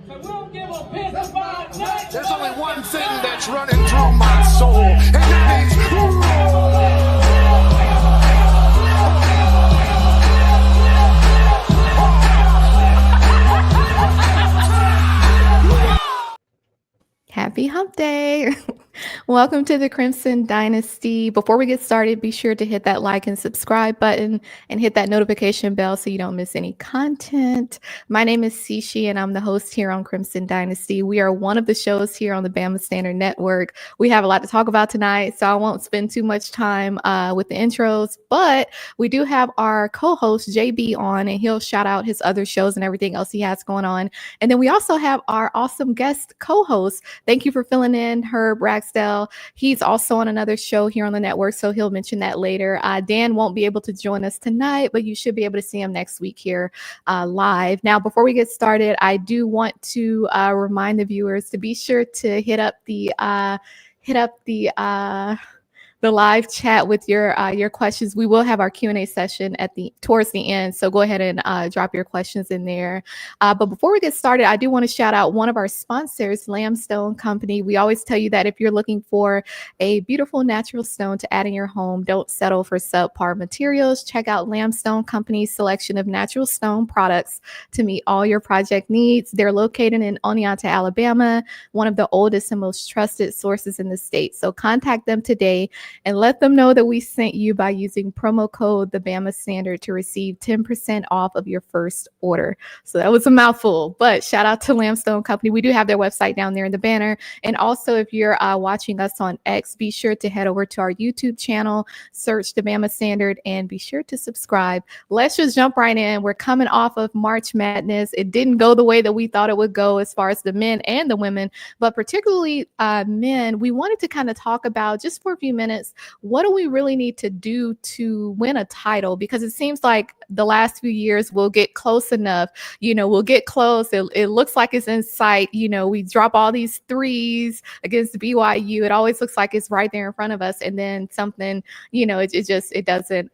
There's only one thing that's running through my soul, and that is Happy Hump Day. Welcome to the Crimson Dynasty. Before we get started, be sure to hit that like and subscribe button and hit that notification bell so you don't miss any content. My name is C'Chi and I'm the host here on Crimson Dynasty. We are one of the shows here on the Bama Standard Network. We have a lot to talk about tonight, so I won't spend too much time with the intros, but we do have our co-host JB on, and he'll shout out his other shows and everything else he has going on. And then we also have our awesome guest co-host. Thank you for filling in, Herb Ragsdale. He's also on another show here on the network, so he'll mention that later. Dan won't be able to join us tonight, but you should be able to see him next week here live. Now, before we get started, I do want to remind the viewers to be sure to hit up the live chat with your questions. We will have our Q&A session towards the end, so go ahead and drop your questions in there. But before we get started, I do want to shout out one of our sponsors, Lamstone Company. We always tell you that if you're looking for a beautiful natural stone to add in your home, don't settle for subpar materials. Check out Lamstone Company's selection of natural stone products to meet all your project needs. They're located in Oneonta, Alabama, one of the oldest and most trusted sources in the state. So contact them today and let them know that we sent you by using promo code the Bama Standard to receive 10% off of your first order. So that was a mouthful, but shout out to Lamstone Company. We do have their website down there in the banner. And also, if you're watching us on X, be sure to head over to our YouTube channel, search the Bama Standard, and be sure to subscribe. Let's just jump right in. We're coming off of March Madness. It didn't go the way that we thought it would go as far as the men and the women, but particularly men. We wanted to kind of talk about, just for a few minutes, what do we really need to do to win a title? Because it seems like the last few years we'll get close enough, we'll get close. It looks like it's in sight. We drop all these threes against BYU. It always looks like it's right there in front of us. And then something, it doesn't,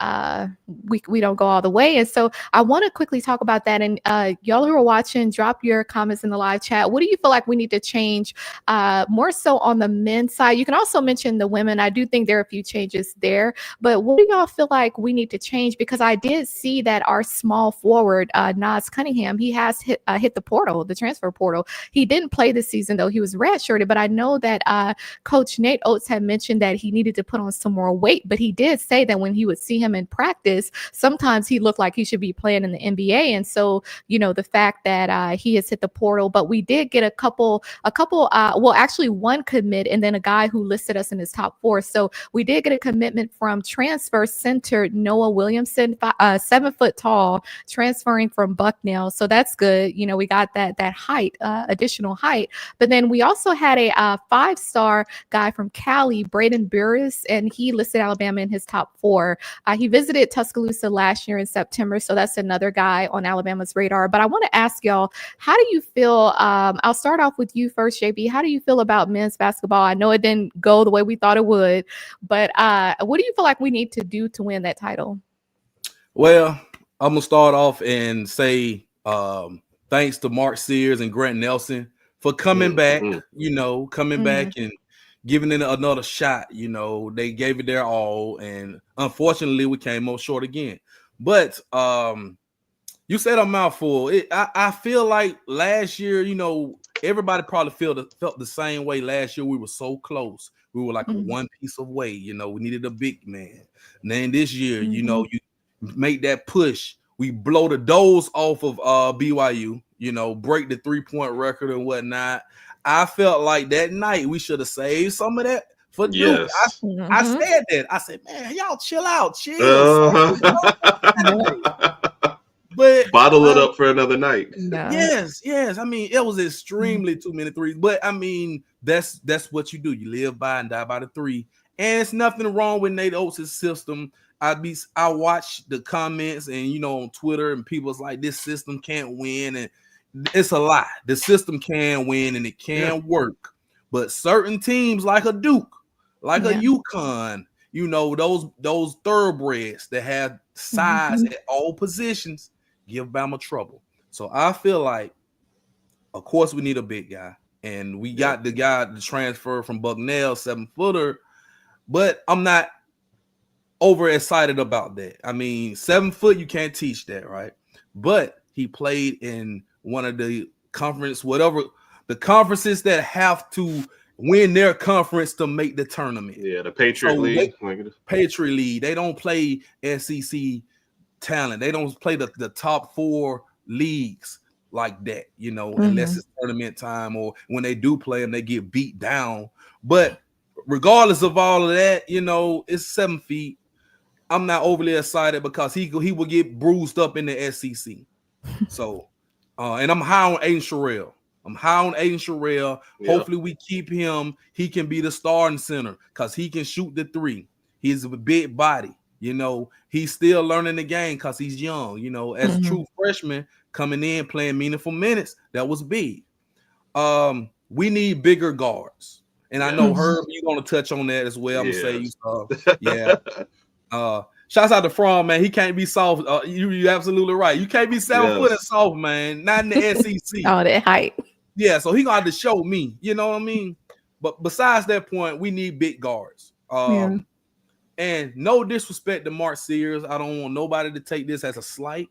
we don't go all the way. And so I want to quickly talk about that. And y'all who are watching, drop your comments in the live chat. What do you feel like we need to change more so on the men's side? You can also mention the women. I do think there are a few changes there, but what do y'all feel like we need to change? Because I did see that our small forward, Nas Cunningham, he has hit the portal, the transfer portal. He didn't play this season, though. He was redshirted, but I know that Coach Nate Oats had mentioned that he needed to put on some more weight, but he did say that when he would see him in practice, sometimes he looked like he should be playing in the NBA. And so, the fact that he has hit the portal, but we did get a couple, actually one commit and then a guy who listed us in his top 4. So we did get a commitment from transfer center Noah Williamson, 7 foot tall, transferring from Bucknell. So that's good. We got that height, additional height. But then we also had a 5-star guy from Cali, Braden Burris, and he listed Alabama in his top 4. He visited Tuscaloosa last year in September. So that's another guy on Alabama's radar. But I want to ask y'all, how do you feel? I'll start off with you first, JB. How do you feel about men's basketball? I know it didn't go the way we thought it would, but what do you feel like we need to do to win that title? Well, I'm going to start off and say thanks to Mark Sears and Grant Nelson for coming back, back and giving it another shot. They gave it their all, and unfortunately we came up short again. But you said a mouthful. I feel like last year, everybody probably felt the same way last year. We were so close. We were like a one piece away. We needed a big man. And then this year, you make that push. We blow the doors off of BYU, break the 3-point record and whatnot. I felt like that night we should have saved some of that for Duke. I said that. I said, man, y'all chill out. Chill. But bottle it up for another night. No. Yes. I mean, it was extremely too many threes. But I mean, that's what you do. You live by and die by the 3. And it's nothing wrong with Nate Oats' system. I watch the comments and on Twitter, and people's like, this system can't win, and it's a lie. The system can win and it can work. But certain teams like a Duke, like a UConn, those thoroughbreds that have size at all positions give Bama trouble. So I feel like Of course, we need a big guy, and we got the guy to transfer from Bucknell, 7-footer, but I'm not over excited about that. I mean, 7 foot, you can't teach that, right? But he played in one of the the conferences that have to win their conference to make the tournament. Yeah, the Patriot League. Patriot League. They don't play SEC talent. They don't play the top 4 leagues like that, unless it's tournament time, or when they do play them, they get beat down. But regardless of all of that, it's 7 feet. I'm not overly excited because he will get bruised up in the SEC. So, and I'm high on Aiden Sherrill. Hopefully we keep him. He can be the starting center because he can shoot the 3. He's a big body. He's still learning the game because he's young. As a true freshman coming in, playing meaningful minutes, that was big. We need bigger guards. And I know, Herb, you're going to touch on that as well. I'm going to say, shouts out to From, man. He can't be soft. You're absolutely right. You can't be 7 foot and soft, man. Not in the SEC. Oh, that height. Yeah, so he got to show me. You know what I mean? But besides that point, we need big guards. And no disrespect to Mark Sears. I don't want nobody to take this as a slight.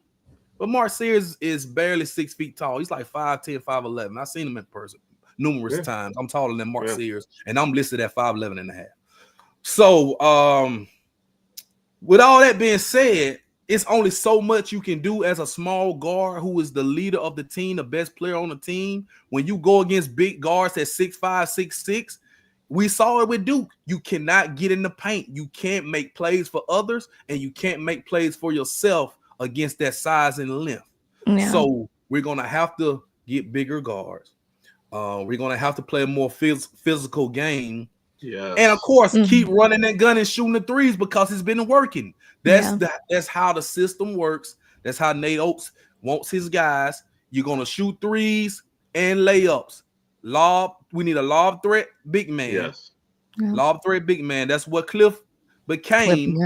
But Mark Sears is barely 6 feet tall. He's like 5'10", 5'11". I've seen him in person numerous times. I'm taller than Mark Sears, and I'm listed at 5'11 and a half. So, with all that being said, it's only so much you can do as a small guard who is the leader of the team, the best player on the team. When you go against big guards at 6'5", 6'6", we saw it with Duke. You cannot get in the paint. You can't make plays for others, and you can't make plays for yourself against that size and length. Yeah. So we're going to have to get bigger guards. We're going to have to play a more physical game. Yeah. And of course, keep running that gun and shooting the 3s because it's been working. That's how the system works. That's how Nate Oats wants his guys. You're going to shoot 3s and layups. We need a lob threat big man. Yes. Yeah. Lob threat big man. That's what Cliff became.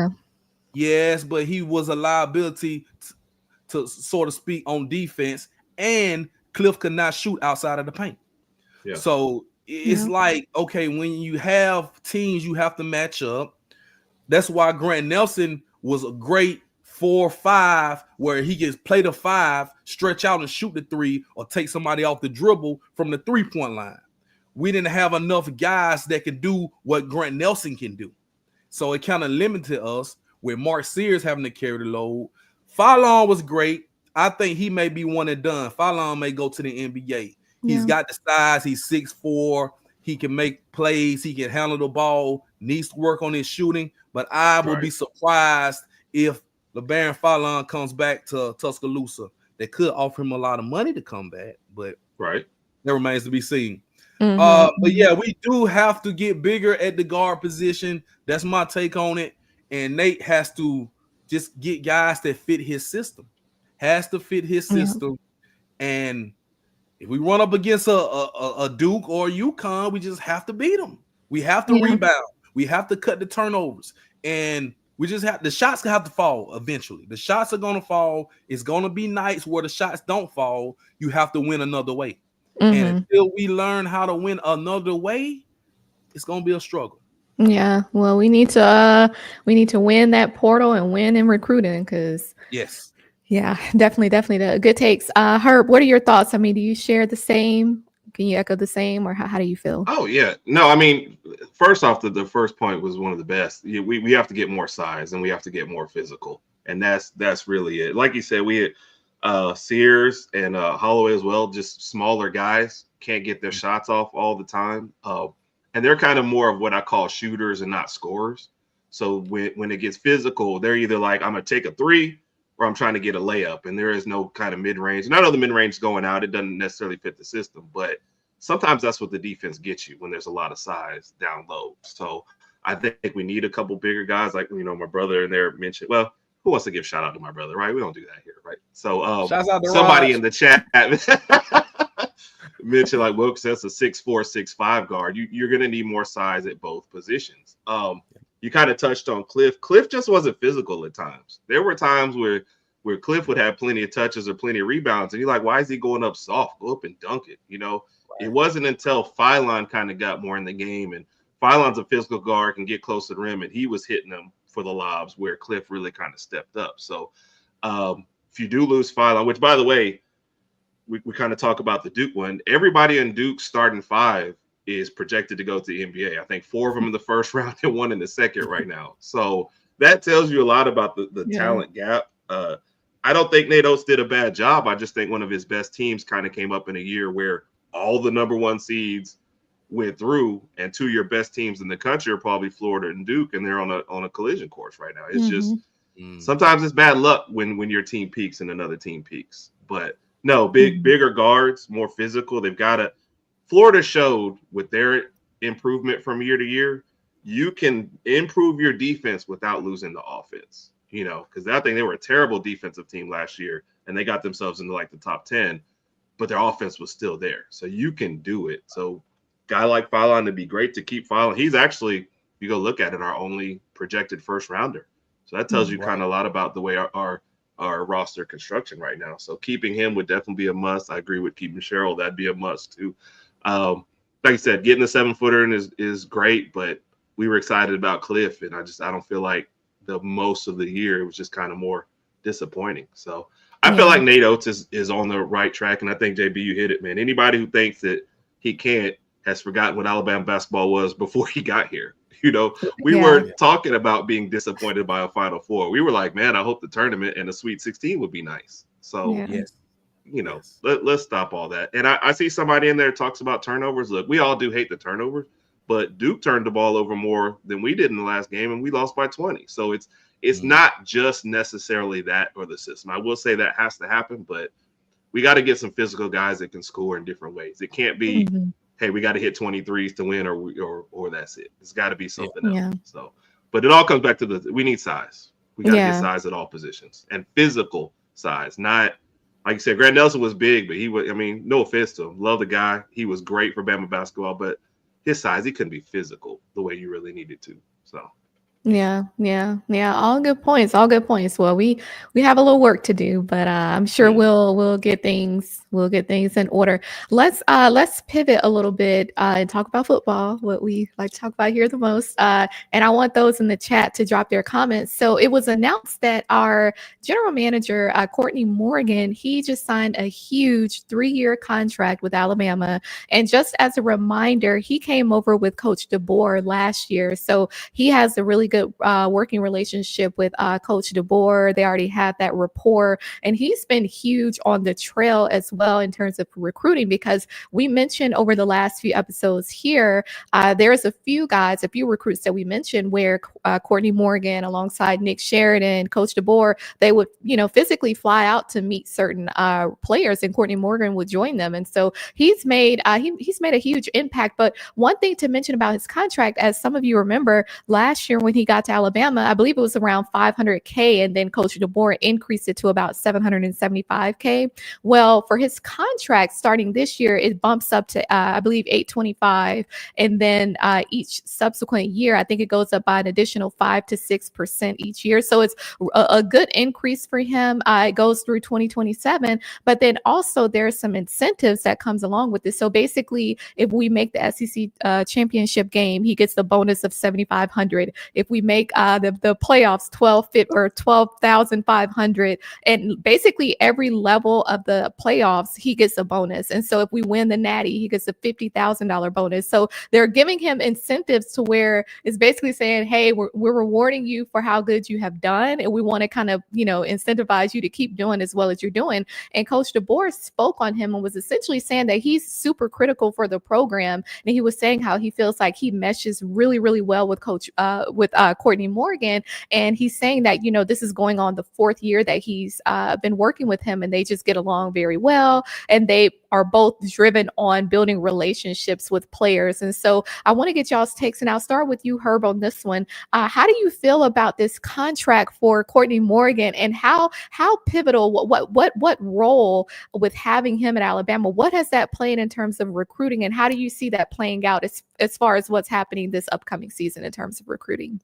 Yes, but he was a liability to so to speak on defense, and Cliff could not shoot outside of the paint. Yeah. So it's like, okay, when you have teams, you have to match up. That's why Grant Nelson was a great 4-5, where he can play the 5, stretch out and shoot the 3, or take somebody off the dribble from the 3-point line. We didn't have enough guys that could do what Grant Nelson can do. So it kind of limited us with Mark Sears having to carry the load. Fallon was great. I think he may be one and done. Fallon may go to the NBA. He's got the size. He's 6'4". He can make plays. He can handle the ball. Needs to work on his shooting. But I will be surprised if LeBaron Fallon comes back to Tuscaloosa. They could offer him a lot of money to come back, but that remains to be seen. But yeah, we do have to get bigger at the guard position. That's my take on it. And Nate has to just get guys that fit his system. Has to fit his system. And if we run up against a Duke or a UConn, we just have to beat them. We have to rebound. We have to cut the turnovers. And we just have the shots have to fall eventually. The shots are going to fall. It's going to be nights where the shots don't fall. You have to win another way. And until we learn how to win another way, it's going to be a struggle. Yeah. Well, we need to win that portal and win in recruiting because yeah, definitely the good takes. Herb, what are your thoughts? I mean, do you share the same? Can you echo the same, or how do you feel? Oh yeah, no. I mean, first off, the first point was one of the best. We have to get more size and we have to get more physical, and that's really it. Like you said, we had Sears and Holloway as well, just smaller guys, can't get their shots off all the time, and they're kind of more of what I call shooters and not scorers. So when it gets physical, they're either like, I'm gonna take a 3 or I'm trying to get a layup, and there is no kind of mid-range. And I know the mid-range going out, it doesn't necessarily fit the system, but sometimes that's what the defense gets you when there's a lot of size down low. So I think we need a couple bigger guys, like, my brother in there mentioned. Well, who wants to give shout out to my brother, right? We don't do that here, right? So somebody in the chat mentioned, like, Wilkes, that's a 6'4", 6'5" guard. You're going to need more size at both positions. You kind of touched on Cliff. Cliff just wasn't physical at times. There were times where where Cliff would have plenty of touches or plenty of rebounds. And you're like, why is he going up soft? Go up and dunk it. It wasn't until Philon kind of got more in the game, and Philon's a physical guard, can get close to the rim, and he was hitting them for the lobs where Cliff really kind of stepped up. So if you do lose Philon, which, by the way, we kind of talk about the Duke one, everybody in Duke's starting 5 is projected to go to the NBA. I think 4 of them in the first round and 1 in the second right now. So that tells you a lot about the talent gap. I don't think Nate Oats did a bad job. I just think one of his best teams kind of came up in a year where all the number 1 seeds went through, and 2 of your best teams in the country are probably Florida and Duke, and they're on a collision course right now. It's just sometimes it's bad luck when your team peaks and another team peaks. But no, bigger guards, more physical. They've got to. Florida showed with their improvement from year to year, you can improve your defense without losing the offense. Because I think they were a terrible defensive team last year, and they got themselves into like the top 10, but their offense was still there. So you can do it. So guy like Philon, to be great to keep Philon. He's actually, you go look at it, our only projected first rounder. So that tells you kind of a lot about the way our roster construction right now. So keeping him would definitely be a must. I agree with keeping Cheryl. That'd be a must too. Like I said, getting a 7-footer is great, but we were excited about Cliff, and I don't feel like the most of the year it was just kind of more disappointing. So I feel like Nate Oats is on the right track, and I think JB, you hit it, man. Anybody who thinks that he can't has forgotten what Alabama basketball was before he got here. We weren't talking about being disappointed by a Final Four. We were like, man, I hope the tournament and the Sweet 16 would be nice. So, let's stop all that. And I see somebody in there talks about turnovers. Look, we all do hate the turnovers, but Duke turned the ball over more than we did in the last game, and we lost by 20. So it's not just necessarily that or the system. I will say that has to happen, but we got to get some physical guys that can score in different ways. It can't be, hey, we got to hit 23s to win, or that's it. It's got to be something else. So, but it all comes back to we need size. We got to get size at all positions, and physical size. Not like you said, Grant Nelson was big, but he was. I mean, no offense to him, love the guy. He was great for Bama basketball, but his size, he couldn't be physical the way you really needed to. So. Yeah. All good points. Well, we have a little work to do, but I'm sure we'll get things in order. Let's pivot a little bit and talk about football, what we like to talk about here the most. And I want those in the chat to drop their comments. So it was announced that our general manager, Courtney Morgan, he just signed a huge 3-year contract with Alabama. And just as a reminder, he came over with Coach DeBoer last year, so he has a really good working relationship with Coach DeBoer. They already had that rapport, and he's been huge on the trail as well in terms of recruiting, because we mentioned over the last few episodes here, there's a few recruits that we mentioned where Courtney Morgan alongside Nick Sheridan, Coach DeBoer, they would physically fly out to meet certain players, and Courtney Morgan would join them. And so he's made he's made a huge impact. But one thing to mention about his contract, as some of you remember, last year when he got to Alabama, I believe it was around $500K, and then Coach DeBoer increased it to about $775K. Well, for his contract starting this year, it bumps up to I believe $825, and then each subsequent year, I think it goes up by an additional 5 to 6% each year. So it's a good increase for him. It goes through 2027, but then also there's some incentives that comes along with this. So basically, if we make the SEC championship game, he gets the bonus of $7,500. If we make the playoffs, 12,500, and basically every level of the playoffs, he gets a bonus. And so if we win the Natty, he gets a $50,000 bonus. So they're giving him incentives to where it's basically saying, hey, we're rewarding you for how good you have done, and we want to kind of incentivize you to keep doing as well as you're doing. And Coach DeBoer spoke on him and was essentially saying that he's super critical for the program, and he was saying how he feels like he meshes really, really well with Courtney Morgan. And he's saying that, this is going on the 4th year that he's been working with him, and they just get along very well. And they are both driven on building relationships with players. And so I want to get y'all's takes, and I'll start with you, Herb, on this one. How do you feel about this contract for Courtney Morgan, and how pivotal, what role with having him at Alabama, what has that played in terms of recruiting, and how do you see that playing out as far as what's happening this upcoming season in terms of recruiting?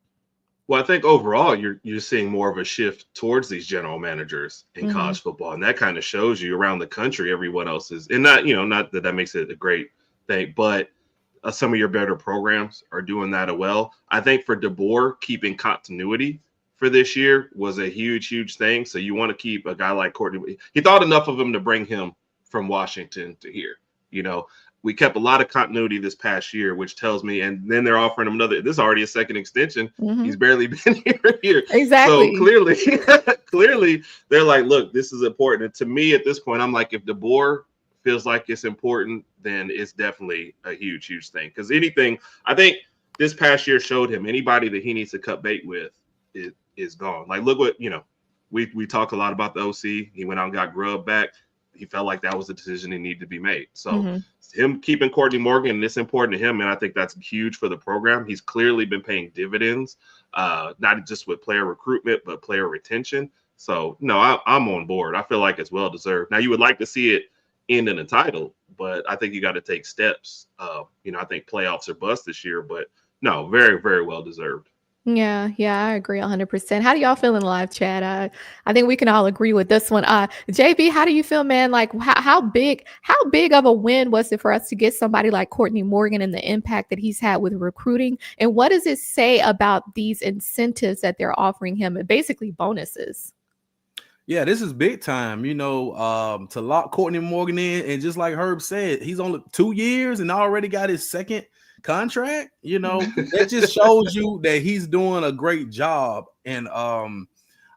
Well, I think overall you're seeing more of a shift towards these general managers in college football, and that kind of shows you around the country everyone else is, and not that makes it a great thing, but some of your better programs are doing that well. I think for DeBoer, keeping continuity for this year was a huge thing. So you want to keep a guy like Courtney. He thought enough of him to bring him from Washington to here. We kept a lot of continuity this past year, which tells me, and then they're offering him another. This is already a second extension. He's barely been here. Exactly. So clearly, they're like, look, this is important. And to me, at this point, I'm like, if DeBoer feels like it's important, then it's definitely a huge thing. Because anything, I think this past year showed him anybody that he needs to cut bait with is gone. Like, look what we talk a lot about the OC. He went out and got Grubb back. He felt like that was the decision that needed to be made. So him keeping Courtney Morgan, it's important to him, and I think that's huge for the program. He's clearly been paying dividends, not just with player recruitment, but player retention. So, no, I'm on board. I feel like it's well-deserved. Now, you would like to see it end in a title, but I think you got to take steps. I think playoffs are bust this year, but no, very, very well-deserved. Yeah, I agree 100%. How do y'all feel in the live chat? I think we can all agree with this one. JB, how do you feel, man? Like how big of a win was it for us to get somebody like Courtney Morgan and the impact that he's had with recruiting? And what does it say about these incentives that they're offering him, and basically bonuses? Yeah, this is big time, to lock Courtney Morgan in. And just like Herb said, he's only 2 years and already got his second contract. That just shows you that he's doing a great job. And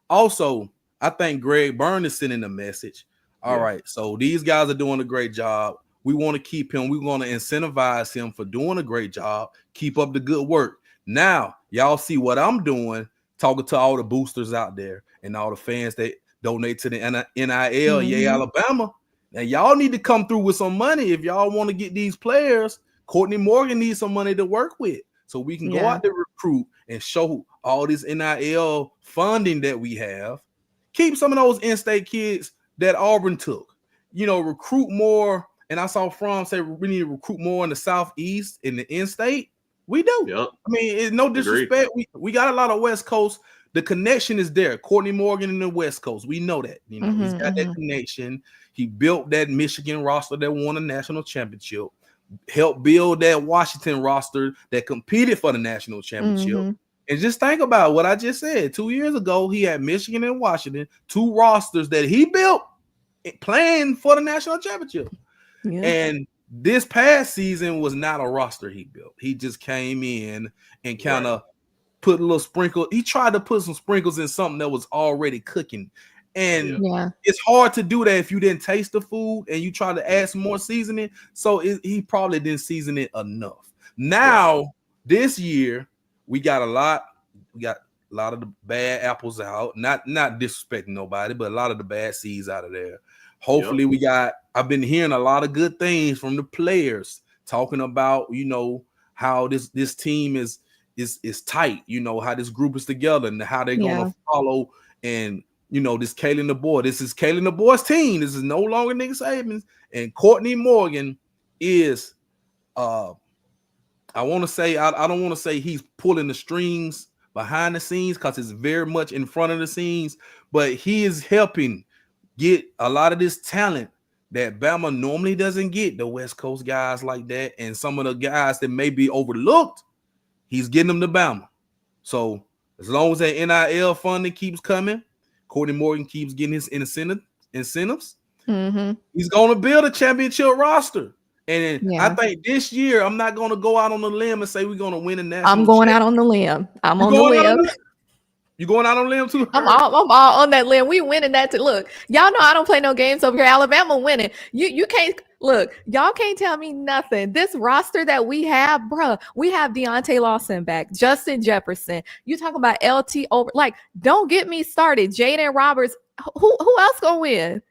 also, I think Greg Byrne is sending a message. All right, so these guys are doing a great job. We want to keep him. We want to incentivize him for doing a great job. Keep up the good work. Now, y'all see what I'm doing, talking to all the boosters out there and all the fans that donate to the NIL, Yay Alabama. Now, y'all need to come through with some money if y'all want to get these players. Courtney Morgan needs some money to work with so we can go out there, recruit, and show all this NIL funding that we have. Keep some of those in-state kids that Auburn took. Recruit more. And I saw Fromm say we need to recruit more in the Southeast, in the in-state. We do. Yep. I mean, it's no disrespect. We got a lot of West Coast. The connection is there. Courtney Morgan in the West Coast. We know that. He's got that connection. He built that Michigan roster that won a national championship. Helped build that Washington roster that competed for the national championship. And just think about what I just said. 2 years ago, he had Michigan and Washington, two rosters that he built playing for the national championship. Yeah. And this past season was not a roster he built. He just came in and kind of put a little sprinkle. He tried to put some sprinkles in something that was already cooking. And it's hard to do that if you didn't taste the food and you try to add some more seasoning. So he probably didn't season it enough. Now, this year, we got a lot of the bad apples out. Not disrespecting nobody, but a lot of the bad seeds out of there. Hopefully I've been hearing a lot of good things from the players talking about, how this team is tight, how this group is together and how they're going to follow. And this Kalen DeBoer. This is Kalen DeBoer's team. This is no longer Nick Saban's. And Courtney Morgan is, I don't want to say he's pulling the strings behind the scenes because it's very much in front of the scenes, but he is helping get a lot of this talent that Bama normally doesn't get, the West Coast guys like that, and some of the guys that may be overlooked, he's getting them to Bama. So as long as that NIL funding keeps coming, Courtney Morgan keeps getting his incentives. He's going to build a championship roster. And I think this year, I'm not going to go out on the limb and say we're going to win a national I'm going out on the limb. I'm on the limb. You going out on a limb too? I'm all on that limb. We winning that too. Look, y'all know I don't play no games over here. Alabama winning. You can't look. Y'all can't tell me nothing. This roster that we have, bruh. We have Deontay Lawson back, Justin Jefferson. You talking about LT over? Like, don't get me started. Jaden Roberts. Who else gonna win?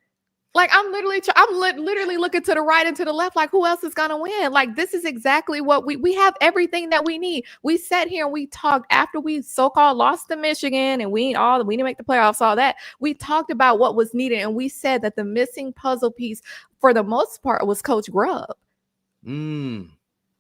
Like, I'm literally looking to the right and to the left. Like, who else is gonna win? Like, this is exactly what we have everything that we need. We sat here and we talked after we so-called lost to Michigan and we didn't make the playoffs, all that. We talked about what was needed and we said that the missing puzzle piece for the most part was Coach Grubb.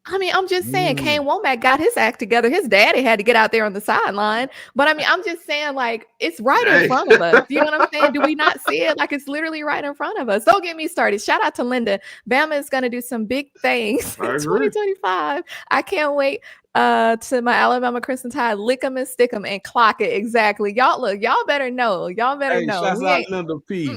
I mean, I'm just saying, Kane Womack got his act together. His daddy had to get out there on the sideline. But I mean, I'm just saying, like, it's right in front of us. You know what I'm saying? Do we not see it? Like, it's literally right in front of us. Don't get me started. Shout out to Linda. Bama is going to do some big things in 2025. I can't wait to my Alabama Crimson Tide, lick 'em and stick 'em and clock it. Exactly. Y'all better know. Y'all better know. Shouts out Linda P.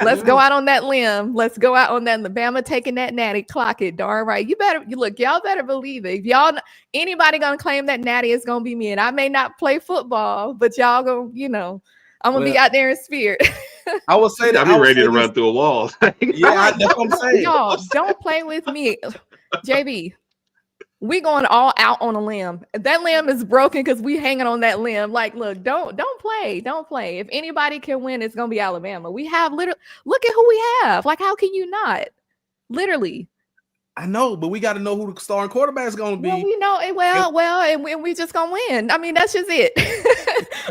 Let's go out on that limb. Let's go out on that. Bama taking that Natty, clock it. Darn right. Y'all better believe it. If anybody gonna claim that Natty is gonna be me, and I may not play football, but y'all gonna, I'm gonna be out there in spirit. I will say that I'll be ready to run through a wall. Yeah, that's what I'm saying. Y'all don't play with me, JB. We going all out on a limb. That limb is broken because we hanging on that limb. Like, look, don't play. If anybody can win, it's gonna be Alabama. We have look at who we have. Like, how can you not? Literally. I know, but we got to know who the starting quarterback is going to be. Well, we know it and we just gonna win. I mean, that's just it.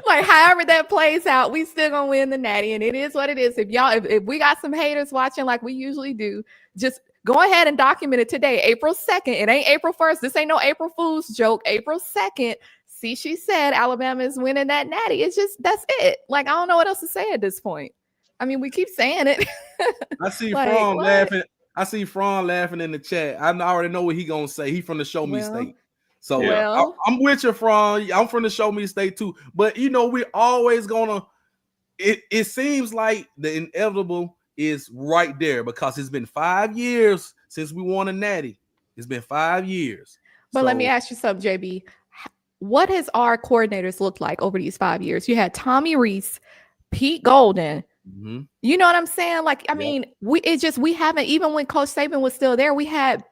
Like, however that plays out, we still gonna win the Natty, and it is what it is. If we got some haters watching, like we usually do, just go ahead and document it today, April 2nd. It ain't April 1st. This ain't no April Fool's joke. April 2nd. See, she said Alabama is winning that Natty. It's just, that's it. Like, I don't know what else to say at this point. I mean, we keep saying it. I see Fran laughing. I see Fran laughing in the chat. I already know what he gonna say. He from the Show Me State. So I'm with you, Fran. I'm from the Show Me State too. But we're always gonna. It seems like the inevitable is right there because it's been 5 years since we won a Natty. It's been 5 years. But let me ask you something, JB. What has our coordinators looked like over these 5 years? You had Tommy Rees, Pete Golden. Mm-hmm. You know what I'm saying? Like, I mean, we haven't, even when Coach Saban was still there, we had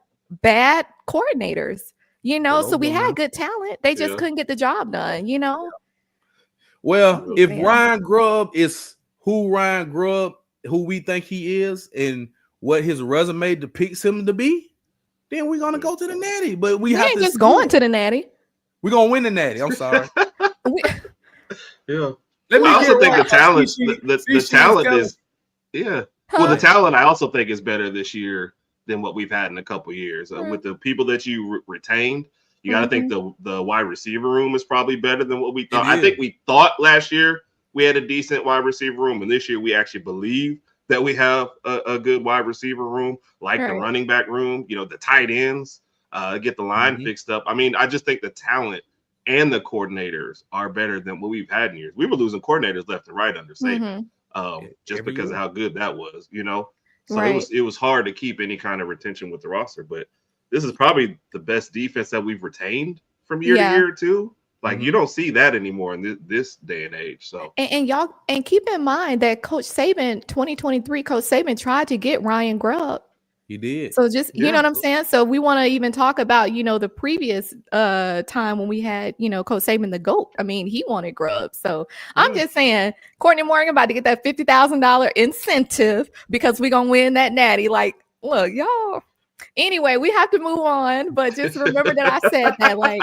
bad coordinators, so we had good talent. They just couldn't get the job done, Well, if Ryan Grubb is who we think he is and what his resume depicts him to be, then we're gonna go to the Natty. But we have ain't just going to the Natty. We're gonna win the Natty. I'm sorry. Yeah. I also think the talent, the talent is, Well, the talent I also think is better this year than what we've had in a couple of years. With the people that you retained, you got to think the wide receiver room is probably better than what we thought. I think we thought last year we had a decent wide receiver room, and this year we actually believe that we have a good wide receiver room, like the running back room, the tight ends, get the line fixed up. I mean, I just think the talent and the coordinators are better than what we've had in years. We were losing coordinators left and right under Saban, just because of how good that was, So it was hard to keep any kind of retention with the roster. But this is probably the best defense that we've retained from year to year too. Like you don't see that anymore in this day and age. So and keep in mind that Coach Saban, 2023, Coach Saban tried to get Ryan Grubb. He did. So just, you know what I'm saying? So we want to even talk about, the previous time when we had, Coach Saban, the GOAT. I mean, he wanted Grubb. So I'm just saying, Courtney Morgan about to get that $50,000 incentive because we're going to win that Natty. Like, look, y'all. Anyway, we have to move on. But just remember that I said that, like,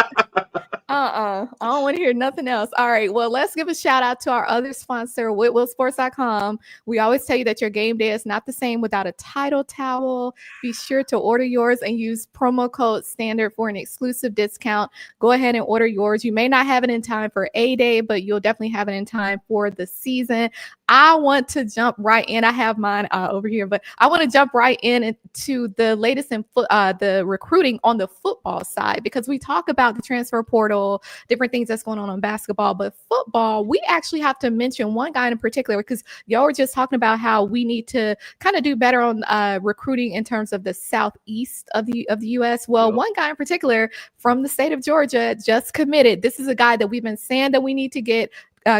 I don't want to hear nothing else. All right. Well, let's give a shout out to our other sponsor, WhitwillSports.com. We always tell you that your game day is not the same without a title towel. Be sure to order yours and use promo code STANDARD for an exclusive discount. Go ahead and order yours. You may not have it in time for A-Day, but you'll definitely have it in time for the season. I want to jump right in. I have mine over here, but I want to jump right into the latest in the recruiting on the football side, because we talk about the transfer portal, different things that's going on basketball, but football, we actually have to mention one guy in particular, because y'all were just talking about how we need to kind of do better on recruiting in terms of the southeast of the U.S. Well, one guy in particular from the state of Georgia just committed. This is a guy that we've been saying that we need to get.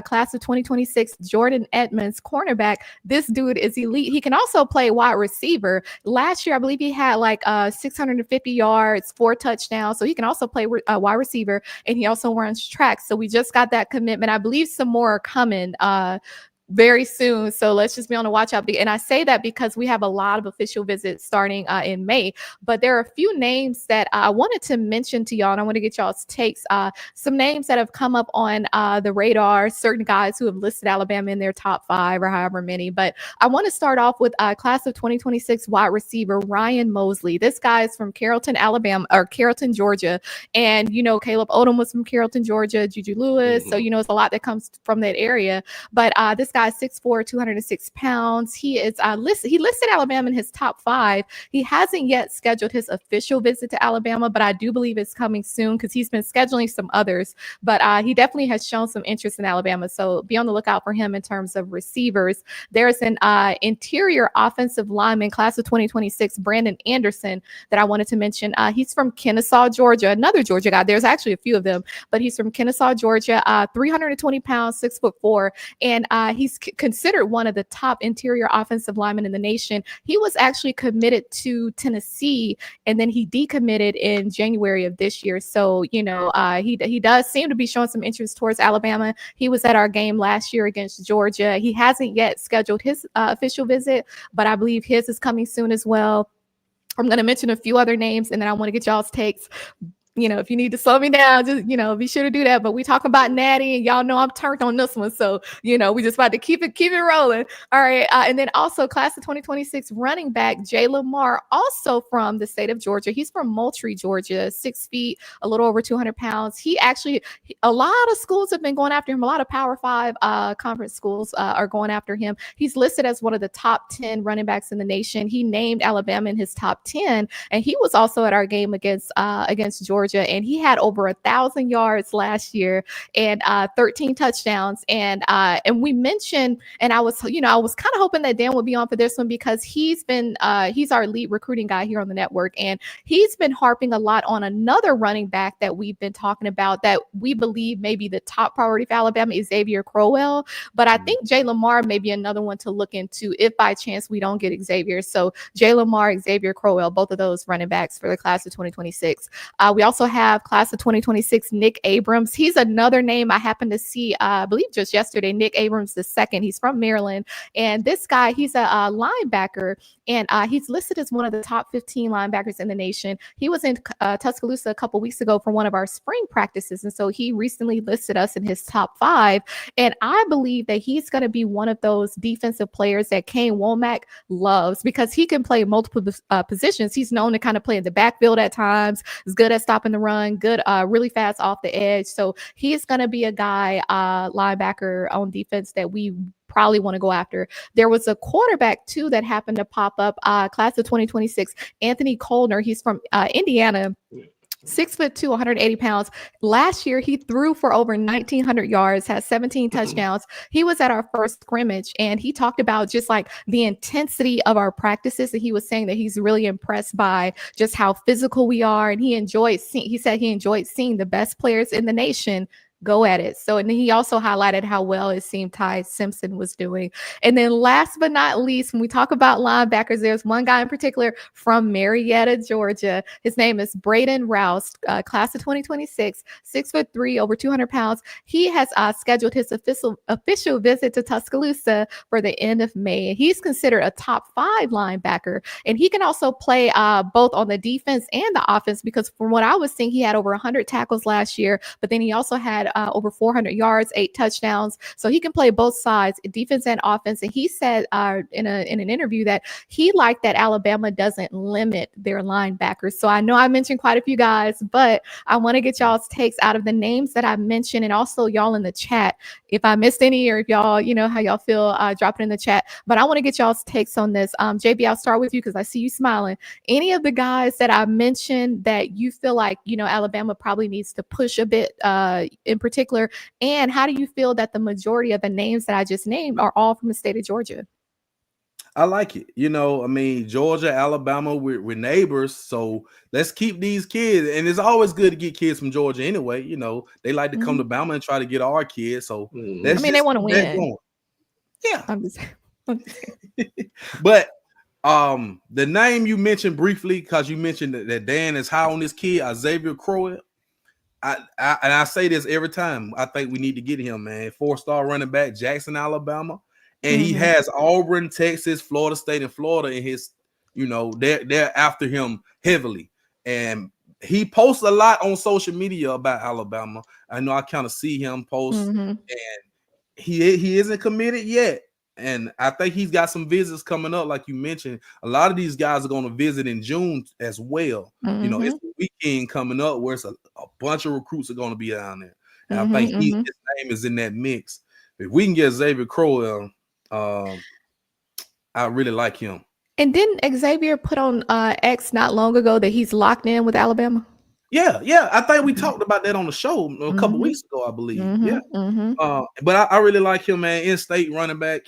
Class of 2026, Jordan Edmonds, cornerback. This dude is elite. He can also play wide receiver. Last year, I believe he had like 650 yards, 4 touchdowns. So he can also play wide receiver, and he also runs track. So we just got that commitment. I believe some more are coming. very soon. So let's just be on the watch out. And I say that because we have a lot of official visits starting in May. But there are a few names that I wanted to mention to y'all, and I want to get y'all's takes. Some names that have come up on the radar, certain guys who have listed Alabama in their top 5 or however many. But I want to start off with class of 2026 wide receiver Ryan Mosley. This guy is from Carrollton, Georgia. And, Caleb Odom was from Carrollton, Georgia, Juju Lewis. So, it's a lot that comes from that area. But this guy is 6'4", 206 pounds. He is he listed Alabama in his top 5. He hasn't yet scheduled his official visit to Alabama, but I do believe it's coming soon because he's been scheduling some others. But he definitely has shown some interest in Alabama. So be on the lookout for him in terms of receivers. There's an interior offensive lineman, class of 2026, Brandon Anderson, that I wanted to mention. He's from Kennesaw, Georgia, another Georgia guy. There's actually a few of them, but he's from Kennesaw, Georgia, 320 pounds, 6'4", and he's considered one of the top interior offensive linemen in the nation. He was actually committed to Tennessee, and then he decommitted in January of this year. So, he does seem to be showing some interest towards Alabama. He was at our game last year against Georgia. He hasn't yet scheduled his official visit, but I believe his is coming soon as well. I'm going to mention a few other names, and then I want to get y'all's takes. If you need to slow me down, just, be sure to do that. But we talk about Natty, and y'all know I'm turned on this one. So, we just about to keep it rolling. All right. And then also class of 2026 running back Jae Lamar, also from the state of Georgia. He's from Moultrie, Georgia, 6 feet, a little over 200 pounds. A lot of schools have been going after him. A lot of Power 5 conference schools are going after him. He's listed as one of the top 10 running backs in the nation. He named Alabama in his top 10, and he was also at our game against Georgia. And he had over 1,000 yards last year and 13 touchdowns. And we mentioned, and I was kind of hoping that Dan would be on for this one because he's our lead recruiting guy here on the network, and he's been harping a lot on another running back that we've been talking about that we believe may be the top priority for Alabama, Ezavier Crowell. But I think Jae Lamar may be another one to look into if by chance we don't get Ezavier. So Jae Lamar, Ezavier Crowell, both of those running backs for the class of 2026. We also have class of 2026 Nick Abrams. He's another name I happened to see, I believe just yesterday, Nick Abrams II. He's from Maryland, and this guy, he's a linebacker, and he's listed as one of the top 15 linebackers in the nation. He was in Tuscaloosa a couple weeks ago for one of our spring practices, and so he recently listed us in his top 5, and I believe that he's going to be one of those defensive players that Kane Womack loves because he can play multiple positions. He's known to kind of play in the backfield at times. He's good at stopping the run, good, really fast off the edge. So he's going to be a guy, linebacker on defense that we probably want to go after. There was a quarterback too that happened to pop up, class of 2026, Anthony Colner. He's from Indiana. 6'2", 180 pounds. Last year, he threw for over 1,900 yards, had 17 touchdowns. He was at our first scrimmage, and he talked about just like the intensity of our practices. And he was saying that he's really impressed by just how physical we are. And he said he enjoyed seeing the best players in the nation go at it. So, and then he also highlighted how well it seemed Ty Simpson was doing. And then last but not least, when we talk about linebackers, there's one guy in particular from Marietta, Georgia. His name is Braden Rouse, class of 2026, 6'3", over 200 pounds. He has scheduled his official visit to Tuscaloosa for the end of May. He's considered a top 5 linebacker, and he can also play both on the defense and the offense because from what I was seeing, he had over 100 tackles last year, but then he also had over 400 yards, 8 touchdowns. So he can play both sides, defense and offense. And he said in an interview that he liked that Alabama doesn't limit their linebackers. So I know I mentioned quite a few guys, but I want to get y'all's takes out of the names that I mentioned, and also y'all in the chat. If I missed any, or if y'all, how y'all feel, drop it in the chat. But I want to get y'all's takes on this. JB, I'll start with you because I see you smiling. Any of the guys that I mentioned that you feel like, Alabama probably needs to push a bit in particular, and how do you feel that the majority of the names that I just named are all from the state of Georgia? I like it. Georgia, Alabama, we're neighbors, so let's keep these kids. And it's always good to get kids from Georgia anyway. They like to come to Bama and try to get our kids. So they want to win. Yeah. But the name you mentioned briefly, because you mentioned that Dan is high on this kid, Ezavier Crowell. I say this every time. I think we need to get him, man. 4-star running back, Jackson, Alabama. and he has Auburn, Texas, Florida State, and Florida in his, they're after him heavily. And he posts a lot on social media about Alabama. I know I kind of see him post, and he isn't committed yet. And I think he's got some visits coming up, like you mentioned. A lot of these guys are going to visit in June as well. It's the weekend coming up where it's a bunch of recruits are going to be down there. And I think his name is in that mix. If we can get Ezavier Crowell, I really like him. And didn't Ezavier put on X not long ago that he's locked in with Alabama? Yeah. I think we talked about that on the show a couple weeks ago, I believe. But I really like him, man. In-state running back,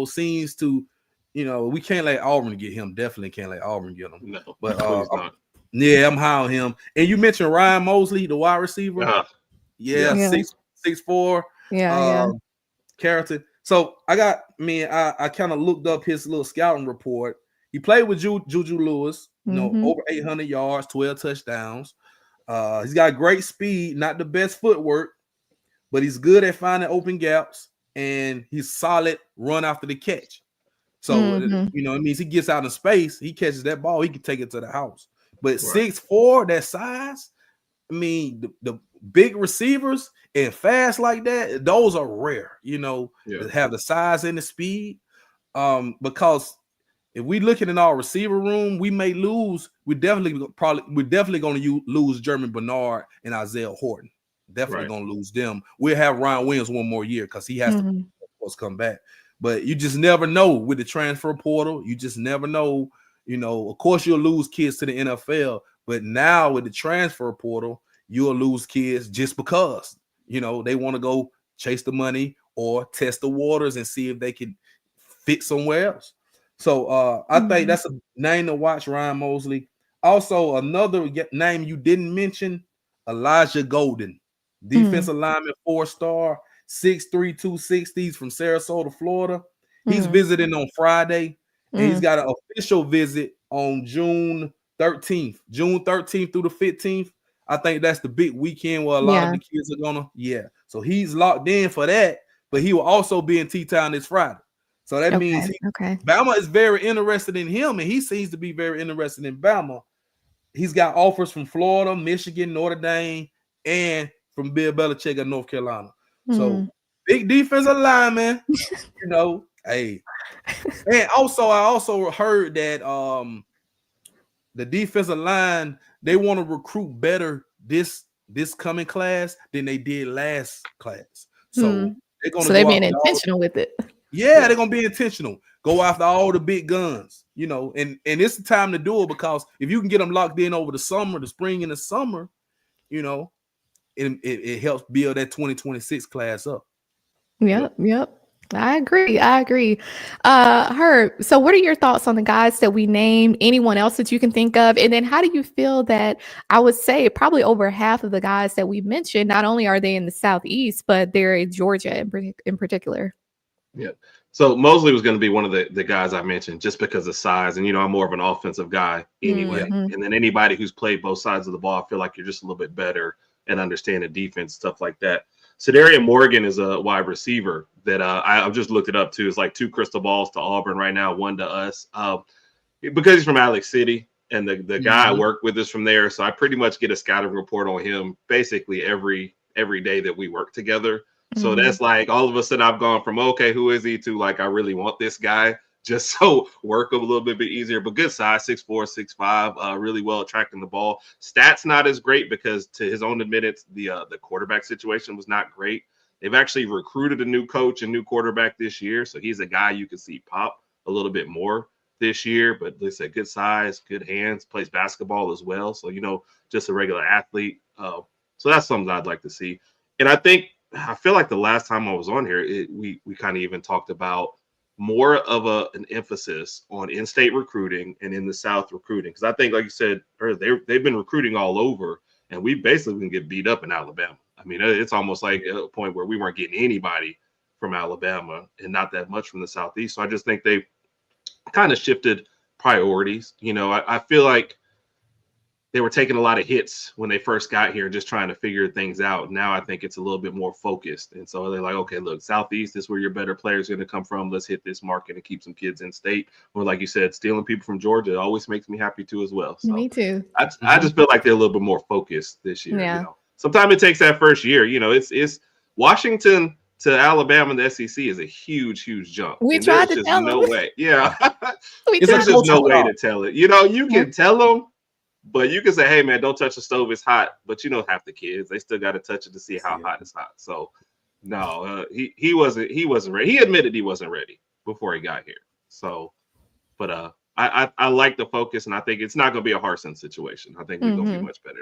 seems to, we can't let Auburn get him. Definitely can't let Auburn get him. No, but I'm high on him. And you mentioned Ryan Mosley, the wide receiver. 6'4". Character. So I kind of looked up his little scouting report. He played with Juju Lewis, over 800 yards, 12 touchdowns. He's got great speed, not the best footwork, but he's good at finding open gaps, and he's solid run after the catch. So, it means he gets out in space, he catches that ball, he can take it to the house. But 6'4", that size, the big receivers and fast like that, those are rare, to have the size and the speed. Because if we looking in our receiver room, we may lose. We're definitely going to lose Jeremy Bernard and Isaiah Horton. Definitely going to lose them. We'll have Ryan Williams one more year because he has to, of course, come back. But you just never know with the transfer portal. You just never know. Of course, you'll lose kids to the NFL, but now with the transfer portal, you'll lose kids just because they want to go chase the money or test the waters and see if they can fit somewhere else. So I think that's a name to watch, Ryan Mosley. Also, another name you didn't mention, Elijah Golden, defensive lineman, 4-star, 6'3", 260. He's from Sarasota, Florida. He's visiting on Friday, and he's got an official visit on June 13th through the 15th. I think that's the big weekend where a lot of the kids are gonna. So he's locked in for that, but he will also be in T-Town this Friday. So that means Bama is very interested in him, and he seems to be very interested in Bama. He's got offers from Florida, Michigan, Notre Dame, and from Bill Belichick of North Carolina. So big defensive lineman, hey. And also, I also heard that the defensive line, they want to recruit better this coming class than they did last class. So they're going to. So they're being intentional with it. Yeah, they're gonna be intentional. Go after all the big guns, and it's the time to do it because if you can get them locked in over the summer, the spring and the summer, it helps build that 2026 class up. Yep. I agree. Herb, so what are your thoughts on the guys that we named? Anyone else that you can think of? And then how do you feel that, I would say probably over half of the guys that we mentioned, not only are they in the Southeast, but they're in Georgia in particular? Yeah. So Mosley was going to be one of the guys I mentioned just because of size. And, I'm more of an offensive guy anyway. And then anybody who's played both sides of the ball, I feel like you're just a little bit better at understanding defense, stuff like that. Cedarian Morgan is a wide receiver that I've just looked it up too. It's like 2 crystal balls to Auburn right now, 1 to us. Because he's from Alex City and the guy I work with is from there. So I pretty much get a scouting report on him basically every day that we work together. So that's like all of a sudden I've gone from, okay, who is he, to like, I really want this guy just so work a little bit easier, but good size, 6'4", 6'5", really well at tracking the ball. Stats not as great because to his own admittance, the quarterback situation was not great. They've actually recruited a new coach and new quarterback this year. So he's a guy you can see pop a little bit more this year, but they said good size, good hands, plays basketball as well. So, just a regular athlete. So that's something I'd like to see. And I feel like the last time I was on here, we kind of even talked about more of an emphasis on in-state recruiting and in the South recruiting. Because I think, like you said, they've been recruiting all over, and we basically can get beat up in Alabama. It's almost like a point where we weren't getting anybody from Alabama and not that much from the Southeast. So I just think they kind of shifted priorities. I feel like they were taking a lot of hits when they first got here, just trying to figure things out. Now I think it's a little bit more focused. And so they're like, okay, look, Southeast is where your better players are going to come from. Let's hit this market and keep some kids in state. Or like you said, stealing people from Georgia, it always makes me happy too as well. So me too. I just feel like they're a little bit more focused this year. Yeah. You know? Sometimes it takes that first year. You know, it's Washington to Alabama and the SEC is a huge jump. We tried to tell them. No way. Yeah. There's just no way to tell it. You know, you can tell them, but you can say, hey, man, don't touch the stove. It's hot. But you know, half the kids, they still got to touch it to see how hot it's hot. So, no, he wasn't ready. He admitted he wasn't ready before he got here. So, but I like the focus, and I think it's not going to be a Harsin situation. I think we're going to be much better.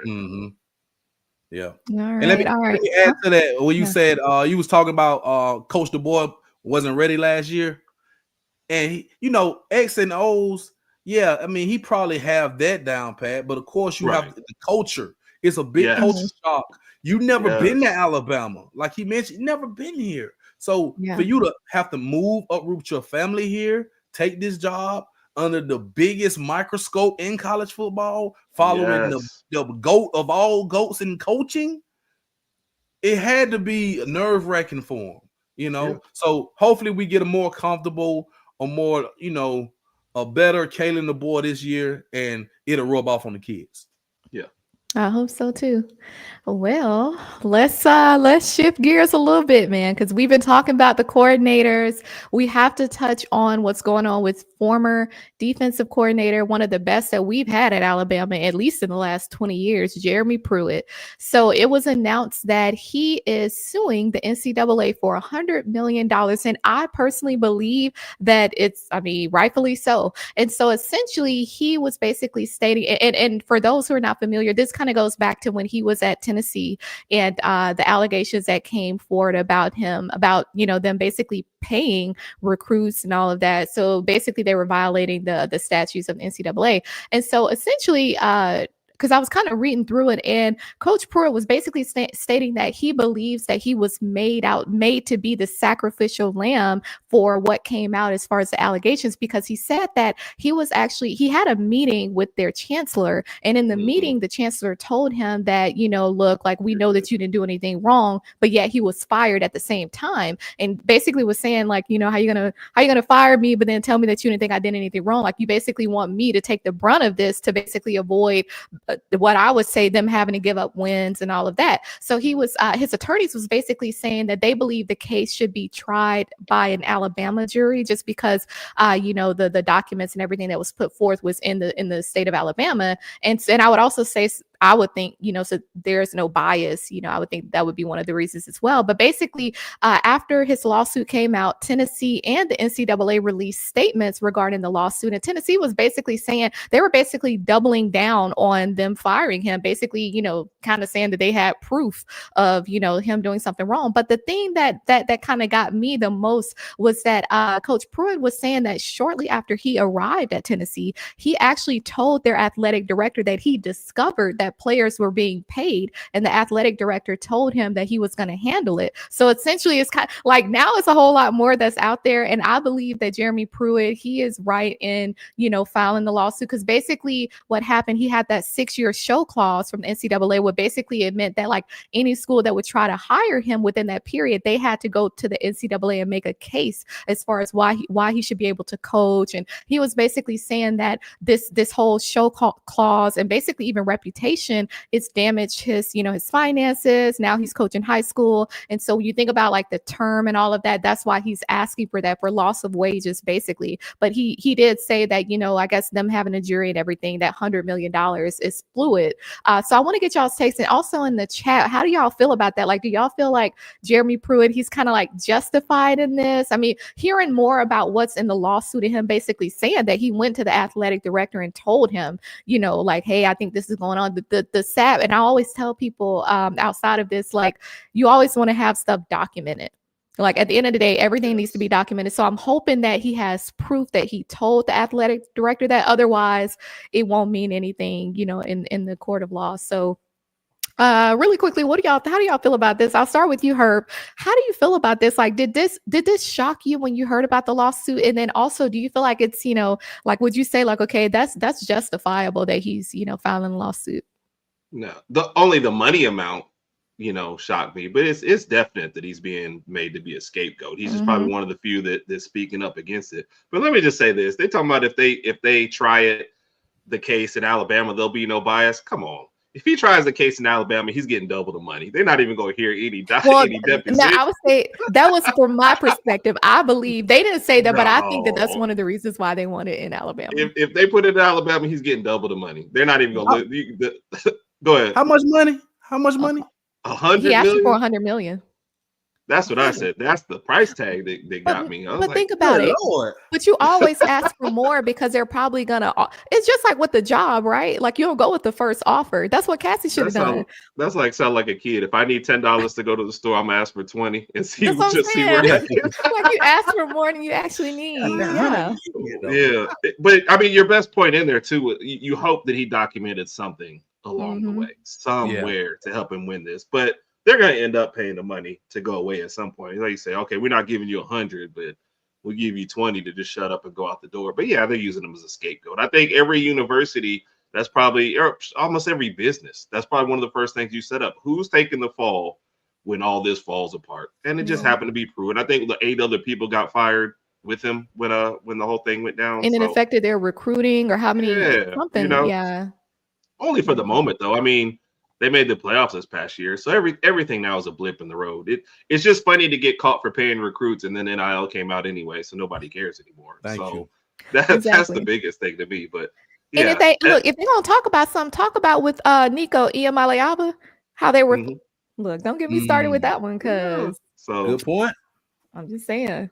Yeah. All right, and let me add to that. When you said you was talking about Coach DeBoer wasn't ready last year. And he, you know, X and O's, yeah, I mean, he probably have that down pat, but of course you have the culture. It's a big culture shock. You never been to Alabama. Like he mentioned, never been here. So for you to have to move, uproot your family here, take this job under the biggest microscope in college football, following the GOAT of all GOATs in coaching, it had to be nerve-wracking for him, you know? Yeah. So hopefully we get a more comfortable, a more, you know, a better Kalen DeBoer this year, and it'll rub off on the kids. Yeah. I hope so too. Well, let's shift gears a little bit, man, because we've been talking about the coordinators. We have to touch on what's going on with former defensive coordinator, one of the best that we've had at Alabama, at least in the last 20 years, Jeremy Pruitt. So it was announced that he is suing the NCAA for $100 million. And I personally believe that rightfully so. And so essentially he was basically stating, and for those who are not familiar, this kind of goes back to when he was at Tennessee and the allegations that came forward about him, about, you know, them basically paying recruits and all of that. So basically they were violating the statutes of the NCAA. And so essentially, because I was kind of reading through it, and Coach Pruitt was basically stating that he believes that he was made to be the sacrificial lamb for what came out as far as the allegations, because he said that he had a meeting with their chancellor, and in the meeting, the chancellor told him that, you know, look, like, we know that you didn't do anything wrong, but yet he was fired at the same time, and basically was saying, like, you know, how you gonna fire me, but then tell me that you didn't think I did anything wrong? Like, you basically want me to take the brunt of this to basically avoid what I would say them having to give up wins and all of that. So he was, his attorneys was basically saying that they believe the case should be tried by an Alabama jury, just because, you know, the documents and everything that was put forth was in the state of Alabama. And I would also say, I would think, you know, so there's no bias, you know, I would think that would be one of the reasons as well. But basically, after his lawsuit came out, Tennessee and the NCAA released statements regarding the lawsuit. And Tennessee was basically saying, they were basically doubling down on them firing him, basically, you know, kind of saying that they had proof of, you know, him doing something wrong. But the thing that kind of got me the most was that Coach Pruitt was saying that shortly after he arrived at Tennessee, he actually told their athletic director that he discovered that players were being paid, and the athletic director told him that he was going to handle it. So essentially, it's kind of like, now it's a whole lot more that's out there. And I believe that Jeremy Pruitt, he is right in, you know, filing the lawsuit, because basically what happened, he had that 6-year show clause from the NCAA, would basically admit that, like, any school that would try to hire him within that period, they had to go to the NCAA and make a case as far as why he should be able to coach. And he was basically saying that this whole show clause, and basically even reputation, it's damaged his, you know, his finances. Now he's coaching high school. And so when you think about, like, the term and all of that, that's why he's asking for that, for loss of wages, basically. But he did say that, you know, I guess them having a jury and everything, that $100 million is fluid. So I want to get y'all's takes, and also in the chat, how do y'all feel about that? Like, do y'all feel like Jeremy Pruitt, he's kind of like justified in this? I mean, hearing more about what's in the lawsuit and him basically saying that he went to the athletic director and told him, you know, like, hey, I think this is going on. The sad, and I always tell people outside of this, like, you always want to have stuff documented. Like, at the end of the day, everything needs to be documented. So I'm hoping that he has proof that he told the athletic director that. Otherwise, it won't mean anything, you know, in the court of law. So Really quickly, how do y'all feel about this? I'll start with you, Herb. How do you feel about this? Like, did this shock you when you heard about the lawsuit? And then also, do you feel like it's, like, would you say like, okay, that's justifiable that he's, filing a lawsuit? No, only the money amount, shocked me, but it's definite that he's being made to be a scapegoat. He's just probably one of the few that's speaking up against it. But let me just say this: they talking about if they try the case in Alabama, there'll be no bias. Come on. If he tries the case in Alabama, he's getting double the money. They're not even going to hear any deposition. Now, I would say that was from my perspective. I believe they didn't say that, but I think that's one of the reasons why they want it in Alabama. If they put it in Alabama, he's getting double the money. They're not even going to go ahead. How much money? How much money? 100 he asked million? For 100 million. That's what I said. That's the price tag that got me. But think about it. Lord. But you always ask for more because they're probably gonna. It's just like with the job, right? Like you don't go with the first offer. That's what Cassie should have done. Sound like a kid. If I need $10 to go to the store, I'm gonna ask for 20 and see where that is. Like you ask for more than you actually need. Yeah. But I mean, your best point in there too. You hope that he documented something along the way, somewhere to help him win this, but. They're going to end up paying the money to go away at some point. Like you say, okay, we're not giving you 100, but we'll give you 20 to just shut up and go out the door. But yeah, they're using them as a scapegoat. I think every university, that's probably almost every business. That's probably one of the first things you set up. Who's taking the fall when all this falls apart? And it just happened to be Pruitt. I think the 8 other people got fired with him when the whole thing went down. And it affected their recruiting or how many something. Only for the moment though. I mean, they made the playoffs this past year, so everything now is a blip in the road. It's just funny to get caught for paying recruits, and then NIL came out anyway, so nobody cares anymore. Thank you. That's the biggest thing to me. But and if they're gonna talk about something, talk about with Nico Iamaleava, how they were. Look, don't get me started with that one, because good point. I'm just saying.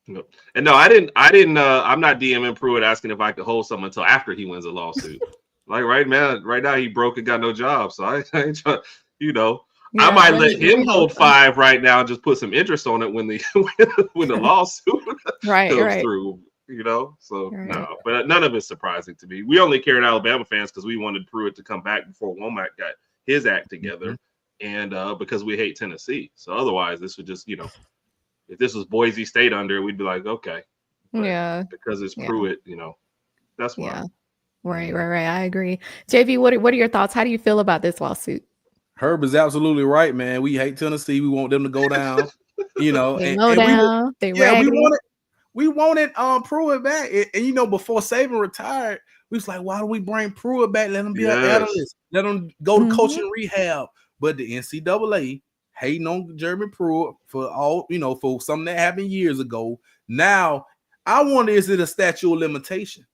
And no, I didn't. I'm not DMing Pruitt asking if I could hold something until after he wins a lawsuit. Like right now he broke and got no job. So I ain't trying, I might let him hold 5 right now and just put some interest on it when the lawsuit comes through, So no, but none of it's surprising to me. We only cared Alabama fans because we wanted Pruitt to come back before Womack got his act together, and because we hate Tennessee. So otherwise, this would just, if this was Boise State under, we'd be like, okay, but because it's Pruitt, that's why. Yeah. Right. I agree. JV, what are your thoughts? How do you feel about this lawsuit? Herb is absolutely right, man. We hate Tennessee. We want them to go down. They go down. We wanted Pruitt back. And before Saban retired, we was like, why do we bring Pruitt back? Let him be an analyst. Let him go to coaching rehab. But the NCAA hating on Jeremy Pruitt for for something that happened years ago. Now, I wonder, is it a statute of limitation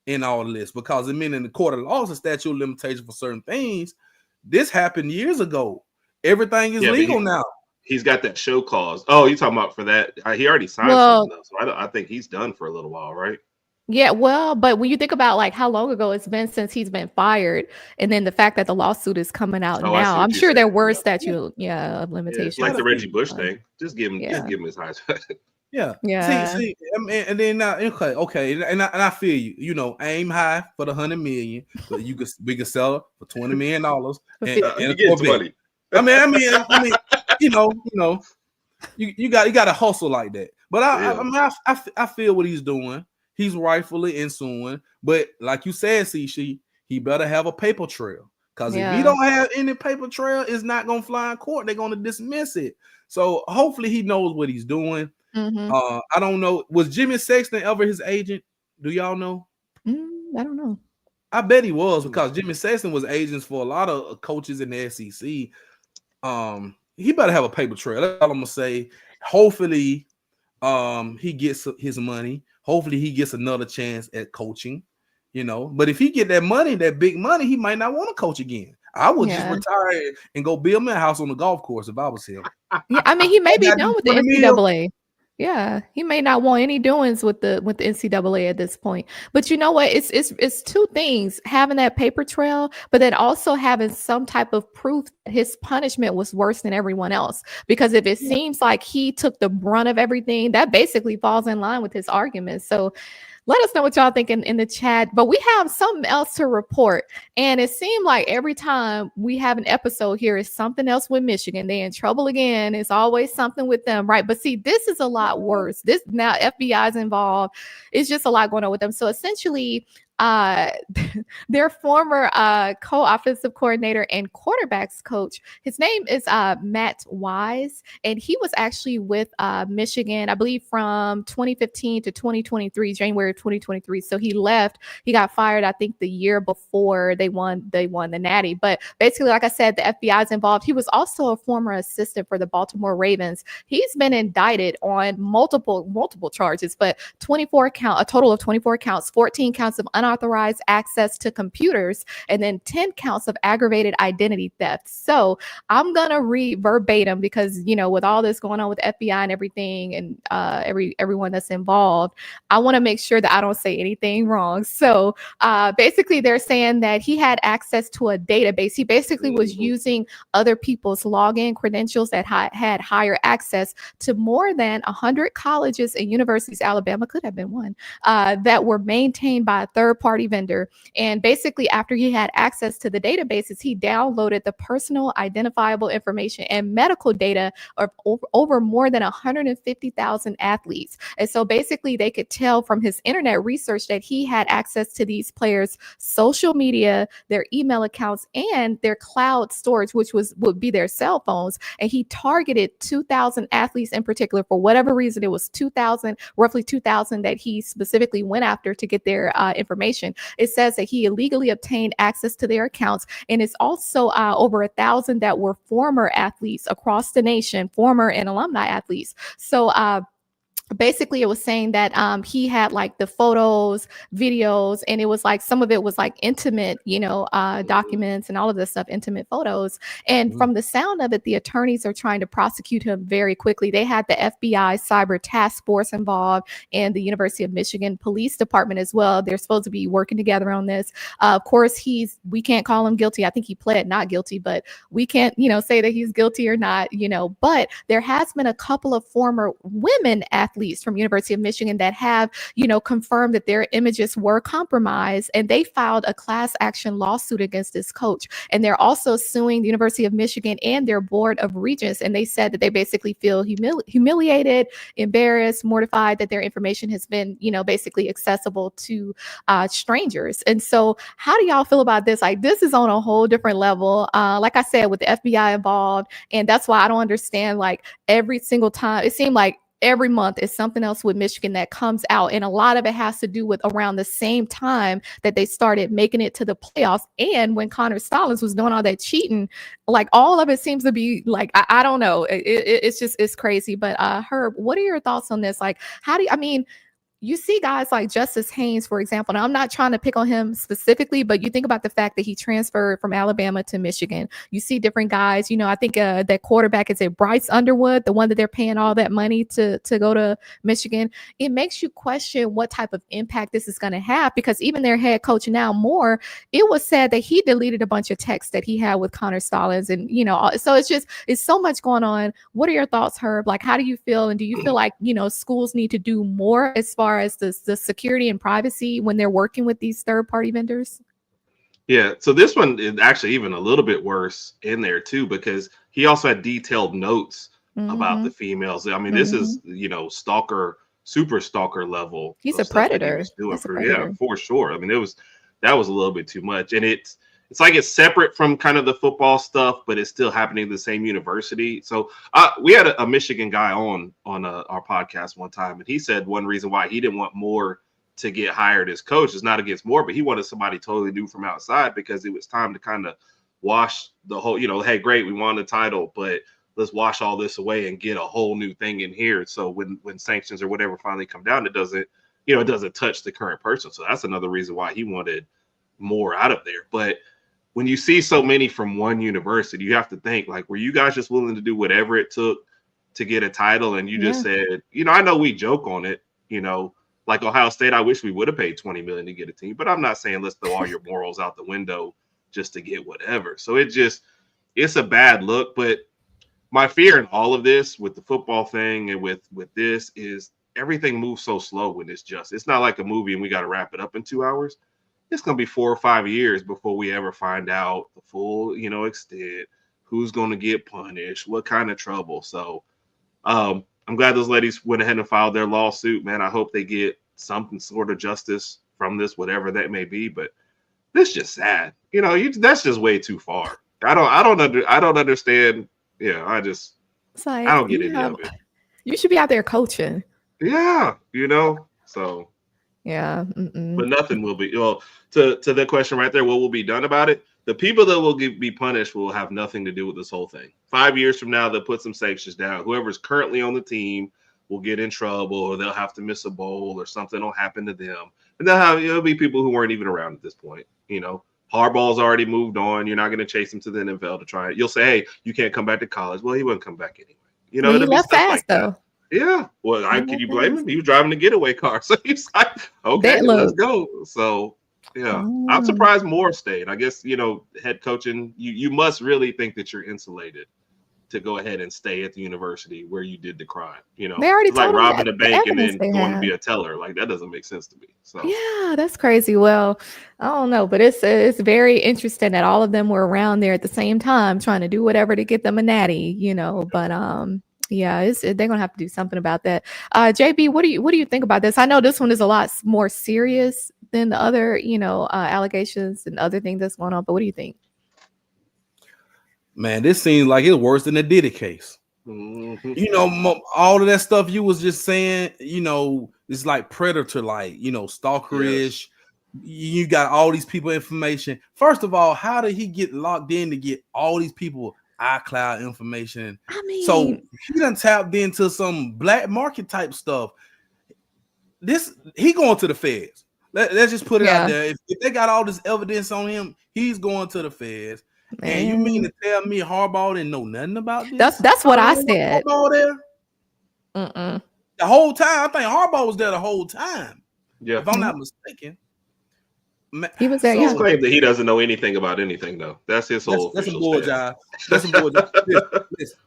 in all of this? Because in the court of law is a statute of limitation for certain things. This happened years ago. Everything is legal now. He's got that show cause. Oh, you talking about for that? He already signed something, so I think he's done for a little while, right? Yeah, well, but when you think about like how long ago it's been since he's been fired, and then the fact that the lawsuit is coming out now, I'm sure there were statute of limitations. Like the Reggie Bush thing. Just give him his high. Yeah. See, and then now, okay, and I feel you. Aim high for the 100 million, but we could sell it for $20 million. And you get money. I mean, you got to hustle like that. But I feel what he's doing. He's rightfully ensuing, but like you said, C'Chi, he better have a paper trail. Because if he don't have any paper trail, it's not gonna fly in court. They're gonna dismiss it. So hopefully he knows what he's doing. I don't know. Was Jimmy Sexton ever his agent? Do y'all know? I don't know. I bet he was, because Jimmy Sexton was agents for a lot of coaches in the SEC. He better have a paper trail. That's all I'm gonna say. Hopefully, he gets his money. Hopefully, he gets another chance at coaching. But if he get that money, that big money, he might not want to coach again. I would just retire and go build me a house on the golf course if I was him. Yeah, I mean, he may be done with the NCAA. Yeah, he may not want any doings with the NCAA at this point. But you know what? It's two things: having that paper trail, but then also having some type of proof that his punishment was worse than everyone else. Because if it seems like he took the brunt of everything, that basically falls in line with his argument. So Let us know what y'all think in the chat. But we have something else to report. And it seemed like every time we have an episode here is something else with Michigan. They're in trouble again. It's always something with them, right? But see, this is a lot worse. This now FBI is involved. It's just a lot going on with them. So essentially, their former co-offensive coordinator and quarterbacks coach, his name is Matt Wise, and he was actually with Michigan, I believe, from 2015 to 2023, January 2023. So he left. He got fired, I think, the year before they won the Natty. But basically, like I said, the FBI is involved. He was also a former assistant for the Baltimore Ravens. He's been indicted on multiple charges, but a total of 24 counts, 14 counts of unauthorized access to computers, and then 10 counts of aggravated identity theft. So I'm gonna read verbatim because, you know, with all this going on with FBI and everything, and everyone that's involved, I want to make sure that I don't say anything wrong. So basically, they're saying that he had access to a database. He basically was using other people's login credentials that had higher access to more than 100 colleges and universities. Alabama could have been one, that were maintained by a third-party vendor. And basically, after he had access to the databases, he downloaded the personal identifiable information and medical data of over more than 150,000 athletes. And so basically, they could tell from his internet research that he had access to these players' social media, their email accounts, and their cloud storage, which would be their cell phones. And he targeted 2,000 athletes in particular. For whatever reason, it was roughly 2,000 that he specifically went after to get their information. It says that he illegally obtained access to their accounts, and it's also over 1,000 that were former athletes across the nation, former and alumni athletes. So basically it was saying that he had like the photos, videos, and it was like some of it was like intimate, documents and all of this stuff, intimate photos. And from the sound of it, the attorneys are trying to prosecute him very quickly. They had the FBI Cyber Task Force involved and the University of Michigan Police Department as well. They're supposed to be working together on this. Of course, we can't call him guilty. I think he pled not guilty, but we can't, say that he's guilty or not, but there has been a couple of former women athletes from University of Michigan that have, confirmed that their images were compromised, and they filed a class action lawsuit against this coach. And they're also suing the University of Michigan and their board of regents. And they said that they basically feel humiliated, embarrassed, mortified that their information has been, basically accessible to strangers. And so how do y'all feel about this? Like, this is on a whole different level. Like I said, with the FBI involved. And that's why I don't understand, like, every single time it seemed like every month is something else with Michigan that comes out. And a lot of it has to do with around the same time that they started making it to the playoffs. And when Connor Stallings was doing all that cheating, like, all of it seems to be like, I don't know. It's crazy. But Herb, what are your thoughts on this? Like, you see guys like Justice Haynes, for example. Now, I'm not trying to pick on him specifically, but you think about the fact that he transferred from Alabama to Michigan. You see different guys. I think that quarterback is Bryce Underwood, the one that they're paying all that money to go to Michigan. It makes you question what type of impact this is going to have, because even their head coach now, Moore, it was said that he deleted a bunch of texts that he had with Connor Stallings. And, so it's so much going on. What are your thoughts, Herb? Like, how do you feel? And do you feel like, schools need to do more as far as the security and privacy when they're working with these third-party vendors? Yeah, so this one is actually even a little bit worse in there too, because he also had detailed notes about the females. I mean, this is, stalker, super stalker level. He's a predator. Yeah, for sure. I mean, that was a little bit too much. And it's like it's separate from kind of the football stuff, but it's still happening at the same university. So we had a Michigan guy on our podcast one time, and he said one reason why he didn't want Moore to get hired as coach is not against Moore, but he wanted somebody totally new from outside, because it was time to kind of wash the whole, hey, great, we won the title, but let's wash all this away and get a whole new thing in here. So when sanctions or whatever finally come down, it doesn't touch the current person. So that's another reason why he wanted Moore out of there. But when you see so many from one university, you have to think, like, were you guys just willing to do whatever it took to get a title? And you just said, I know we joke on it, like Ohio State, I wish we would have paid $20 million to get a team, but I'm not saying let's throw all your morals out the window just to get whatever. So it's a bad look. But my fear in all of this with the football thing and with this is everything moves so slow when it's not like a movie and we got to wrap it up in 2 hours. It's going to be 4 or 5 years before we ever find out the full, extent, who's going to get punished, what kind of trouble. So I'm glad those ladies went ahead and filed their lawsuit, man. I hope they get something sort of justice from this, whatever that may be. But this is just sad. That's just way too far. I don't understand. Yeah, I don't get any of it. You should be out there coaching. Yeah, so. Yeah. But nothing will be, to the question right there, what will be done about it? The people that will be punished will have nothing to do with this whole thing. 5 years from now, they'll put some sanctions down. Whoever's currently on the team will get in trouble, or they'll have to miss a bowl, or something will happen to them. And it'll be people who weren't even around at this point. Harbaugh's already moved on. You're not going to chase him to the NFL to try it. You'll say, hey, you can't come back to college. Well, he wouldn't come back anyway. He left fast, though. Yeah. Well, can you blame him? He was driving a getaway car. So he's like, okay, let's go. So, yeah, I'm surprised more stayed. I guess, head coaching, you must really think that you're insulated to go ahead and stay at the university where you did the crime. They already it's like told robbing a the bank and then going had. to be a teller. Like, that doesn't make sense to me. So yeah, that's crazy. Well, I don't know, but it's very interesting that all of them were around there at the same time trying to do whatever to get them a natty, but yeah, they're gonna have to do something about that. JB, what do you think about this? I know this one is a lot more serious than the other, allegations and other things that's going on. But what do you think? Man, this seems like it's worse than the Diddy case. Mm-hmm. All of that stuff you was just saying. It's like predator, like stalkerish. Yes. You got all these people information. First of all, how did he get locked in to get all these people iCloud information? I mean, so he done tapped into some black market type stuff. He going to the feds. Let's just put it out there. If they got all this evidence on him, he's going to the feds. Man. And you mean to tell me Harbaugh didn't know nothing about this? That's what I said. Harbaugh there? The whole time. I think Harbaugh was there the whole time. Yeah, if I'm not mistaken. He was there. He's claimed that he doesn't know anything about anything, though. That's his whole. That's some bull job. That's some bull job. Listen.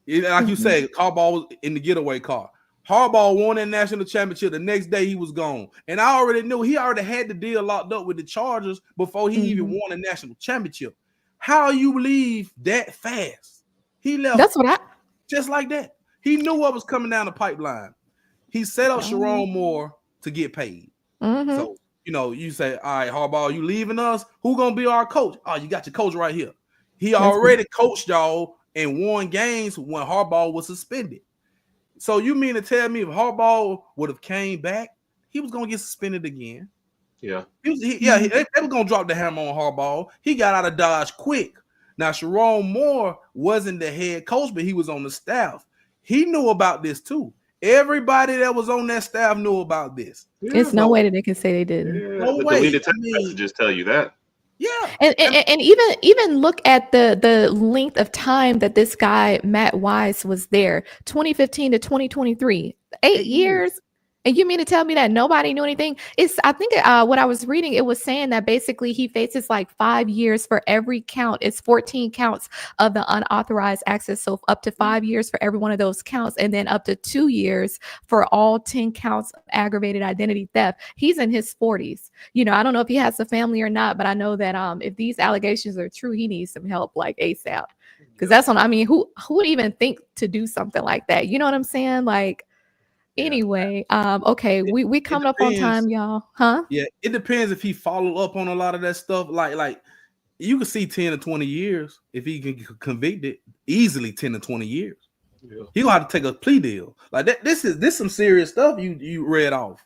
Like you say, Harbaugh was in the getaway car. Harbaugh won that national championship. The next day he was gone, and I already knew he already had the deal locked up with the Chargers before he even won a national championship. How you leave that fast? He left. That's what just like that. He knew what was coming down the pipeline. He set up Sharon Moore to get paid. So. You say, all right, Harbaugh, you leaving us? Who gonna be our coach? Oh, you got your coach right here. He already coached y'all and won games when Harbaugh was suspended. So you mean to tell me if Harbaugh would have came back, he was gonna get suspended again? Yeah. They were gonna drop the hammer on Harbaugh. He got out of Dodge quick. Now, Sharon Moore wasn't the head coach, but he was on the staff. He knew about this too. Everybody that was on that staff knew about this. It's no way that they can say they didn't. Yeah, no way. Deleted text messages tell you that. Yeah, and even look at the length of time that this guy Matt Wise was there, 2015 to 2023, 8 years. And you mean to tell me that nobody knew anything? I think what I was reading, it was saying that basically he faces like 5 years for every count. It's 14 counts of the unauthorized access. So up to 5 years for every one of those counts, and then up to 2 years for all 10 counts of aggravated identity theft. He's in his 40s. I don't know if he has a family or not, but I know that if these allegations are true, he needs some help like ASAP. Because that's who would even think to do something like that? You know what I'm saying? Like, anyway, okay, we coming up on time, y'all. Huh? Yeah, it depends if he followed up on a lot of that stuff. Like you can see 10 to 20 years if he can get convicted easily. 10 to 20 years. Yeah. He gonna have to take a plea deal like that. This is some serious stuff you read off.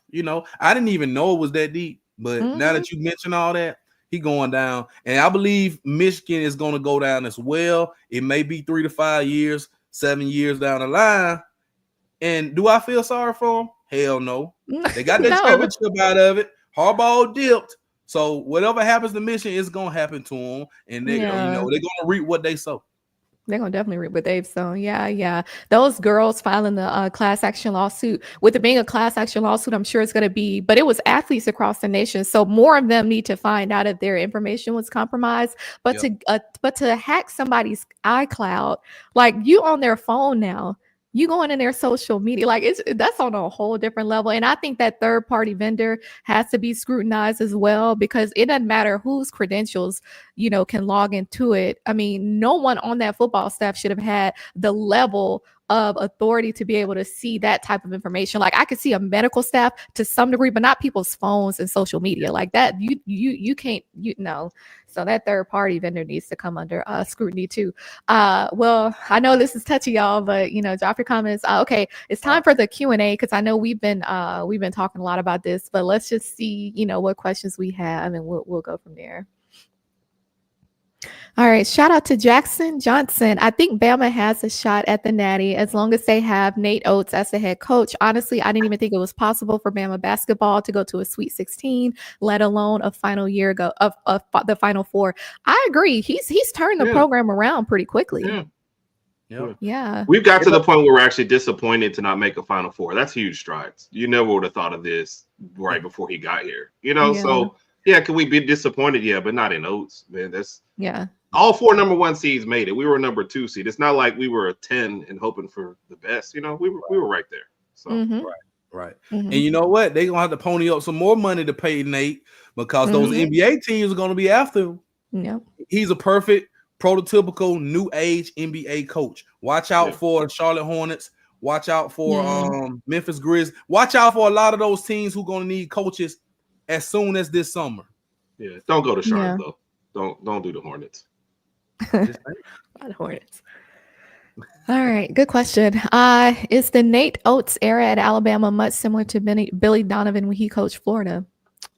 I didn't even know it was that deep, but now that you mention all that, he going down, and I believe Michigan is going to go down as well. It may be 3 to 5 years, 7 years down the line. And do I feel sorry for him? Hell no. They got that championship out of it. Harbaugh dipped. So whatever happens to Michigan is going to happen to them. And they're going to reap what they sow. They're going to definitely reap what they've sown. Yeah. Those girls filing the class action lawsuit, with it being a class action lawsuit, I'm sure it's going to be, but it was athletes across the nation. So more of them need to find out if their information was compromised. But to hack somebody's iCloud, like you on their phone now, you going in their social media, like that's on a whole different level. And I think that third party vendor has to be scrutinized as well, because it doesn't matter whose credentials, can log into it. I mean, no one on that football staff should have had the level of authority to be able to see that type of information. Like I could see a medical staff to some degree, but not people's phones and social media like that. You can't, So that third party vendor needs to come under scrutiny too. Well, I know this is touchy, y'all, but drop your comments. Okay, it's time for the Q&A, because I know we've been talking a lot about this, but let's just see what questions we have, and we'll go from there. All right, shout out to Jackson Johnson. I think Bama has a shot at the Natty as long as they have Nate Oats as the head coach. Honestly, I didn't even think it was possible for Bama basketball to go to a Sweet 16, let alone a final year ago of the Final Four. I agree. He's turned the program around pretty quickly. Yeah. We've got to the point where we're actually disappointed to not make a Final Four. That's huge strides. You never would have thought of this right before he got here. So yeah, can we be disappointed? Yeah, but not in Oats, man. That's all 4 number 1 seeds made it. We were a number 2 seed. It's not like we were a 10 and hoping for the best. We were right there. So right. And you know what? They're gonna have to pony up some more money to pay Nate, because those NBA teams are gonna be after him. Yeah. He's a perfect prototypical new age NBA coach. Watch out for Charlotte Hornets. Watch out for Memphis Grizzlies. Watch out for a lot of those teams who are gonna need coaches as soon as this summer. Yeah, don't go to Charlotte though. Don't do the Hornets. Not Hornets. All right, good question. Is the Nate Oats era at Alabama much similar to Billy Donovan when he coached Florida?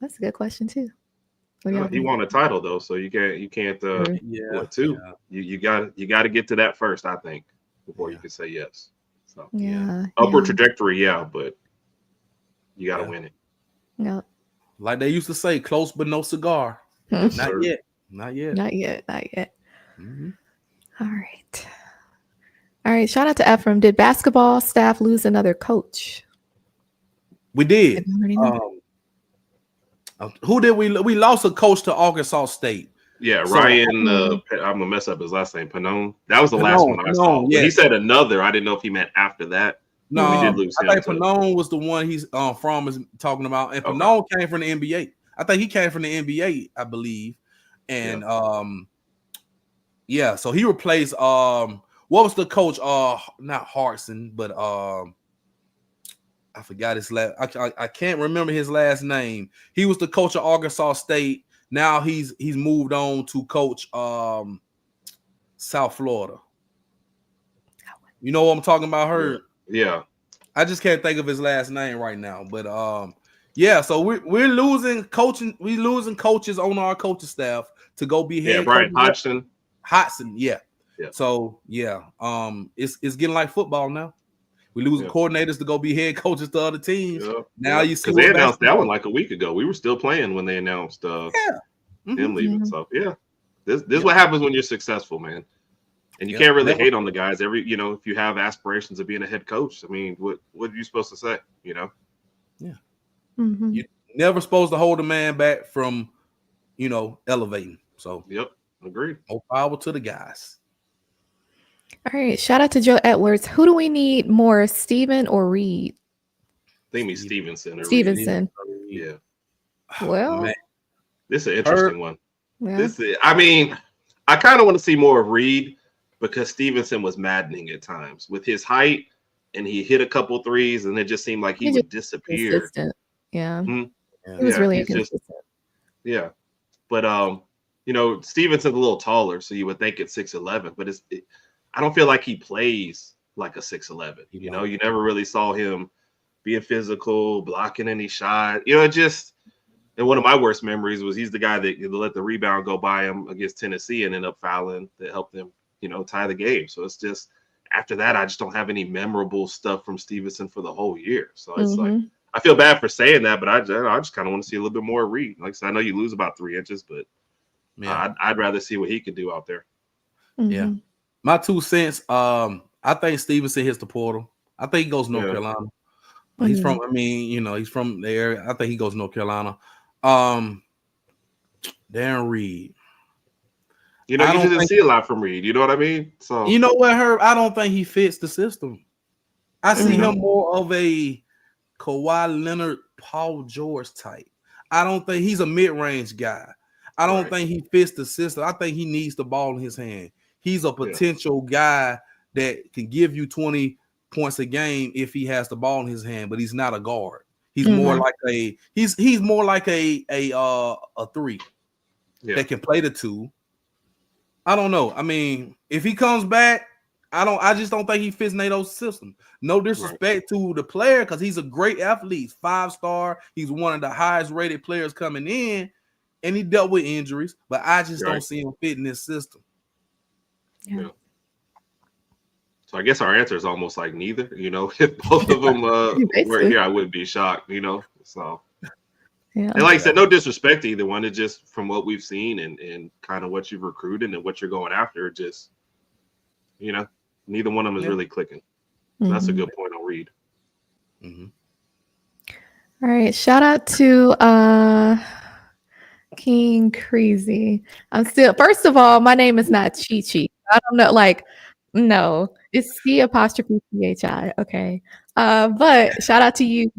That's a good question too. He won a title though, so you can't. What two? Yeah. You got to get to that first, I think, before you can say yes. So upward trajectory, but you got to win it. Yeah. Like they used to say, close but no cigar. Not yet. Mm-hmm. All right. Shout out to Ephraim. Did basketball staff lose another coach? We did. Who did we? We lost a coach to Arkansas State. Yeah, Ryan. I'm gonna mess up his last name. Pannone. That was the last one I saw. Yeah. He said another. I didn't know if he meant after that. No, we did lose. I think Pannone was the one he's from is talking about, and Pannone came from the NBA. I think he came from the NBA, I believe, and so he replaced what was the coach? Not Hartson, but I forgot his last. I can't remember his last name. He was the coach of Arkansas State. Now he's moved on to coach South Florida. You know what I'm talking about, Herb? Yeah. I just can't think of his last name right now, but so we're losing coaching. We're losing coaches on our coaching staff to go be head. Yeah, Brian Hodgson. Yeah. So it's getting like football now. We losing coordinators to go be head coaches to other teams. Now you see they announced that one like a week ago. We were still playing when they announced him leaving. So this is what happens when you're successful, man. And you can't really hate on the guys. If you have aspirations of being a head coach, I mean, what are you supposed to say? Yeah. You're never supposed to hold a man back from, elevating. So agreed. More power to the guys. All right. Shout out to Joe Edwards. Who do we need more, Steven or Reed? I think he's Stevenson. Yeah. Well, man. This is an interesting one. Yeah. I kind of want to see more of Reed, because Stevenson was maddening at times with his height, and he hit a couple threes, and it just seemed like he would disappear. Consistent. Yeah. He was really inconsistent. But Stevenson's a little taller, so you would think it's 6'11", but I don't feel like he plays like a 6'11". You never really saw him being physical, blocking any shot. And one of my worst memories was he's the guy that let the rebound go by him against Tennessee and ended up fouling that helped them, tie the game. So it's just after that, I just don't have any memorable stuff from Stevenson for the whole year. So it's like I feel bad for saying that, but I just kind of want to see a little bit more Reed. Like I said, I know you lose about 3 inches, but I'd rather see what he could do out there. Yeah. My 2 cents, I think Stevenson hits the portal. I think he goes North Carolina. He's from, he's from the area. I think he goes North Carolina. Darren Reed. You didn't see a lot from Reed. You know what I mean? So you know what, Herb? I don't think he fits the system. I see him more of a Kawhi Leonard, Paul George type. I don't think he's a mid-range guy. I don't think he fits the system. I think he needs the ball in his hand. He's a potential guy that can give you 20 points a game if he has the ball in his hand, but he's not a guard. He's more like he's more like a three that can play the two. I don't know. I mean, if he comes back, I just don't think he fits NATO's system. No disrespect to the player, because he's a great athlete, 5-star. He's one of the highest rated players coming in, and he dealt with injuries, but I just don't see him fitting this system. Yeah. So I guess our answer is almost like neither. You know, if both of them were here, I wouldn't be shocked. You know, so. Yeah. And like I said, no disrespect to either one. It's just from what we've seen and kind of what you've recruited and what you're going after, just, you know, neither one of them is really clicking. So that's a good point on Reed. All right. Shout out to King Crazy. First of all, my name is not C'Chi. I don't know, no, it's C''CHI. Okay. But shout out to you.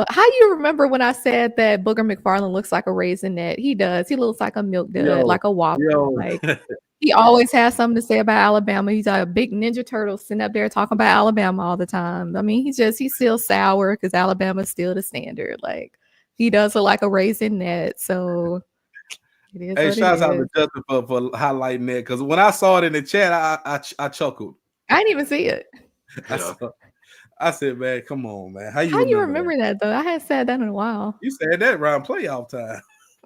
How you remember when I said that Booger McFarland looks like a raisinette? He does. He looks like a milk dud, like a Whopper. He always has something to say about Alabama. He's a big Ninja Turtle sitting up there talking about Alabama all the time. I mean, he's still sour because Alabama's still the standard. Like, he does look like a raisinette. So it is. Hey, shouts out to Justin for highlighting that, because when I saw it in the chat, I chuckled. I didn't even see it. I said, man, come on, man. How you remember that though? I hadn't said that in a while. You said that around playoff time.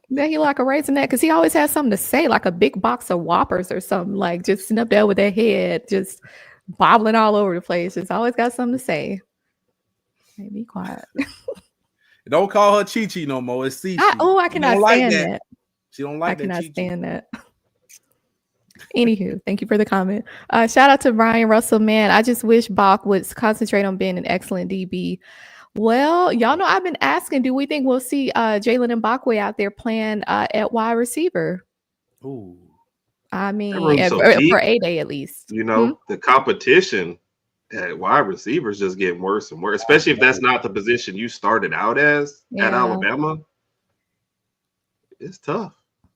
That he like a raisinette because he always has something to say, like a big box of Whoppers or something, like just sitting up there with their head just bobbling all over the place. Just always got something to say. Hey, be quiet. Don't call her C'Chi no more. It's C'Chi. I cannot stand that. She don't like that. I cannot stand that. Anywho, thank you for the comment. Shout out to Brian Russell. Man, I just wish Bach would concentrate on being an excellent DB. Well, y'all know I've been asking, do we think we'll see Jalen Mbakwe out there playing at wide receiver? Ooh. I mean, for A-Day at least. You know, the competition at wide receiver is just getting worse and worse, especially if that's not the position you started out as at Alabama. It's tough.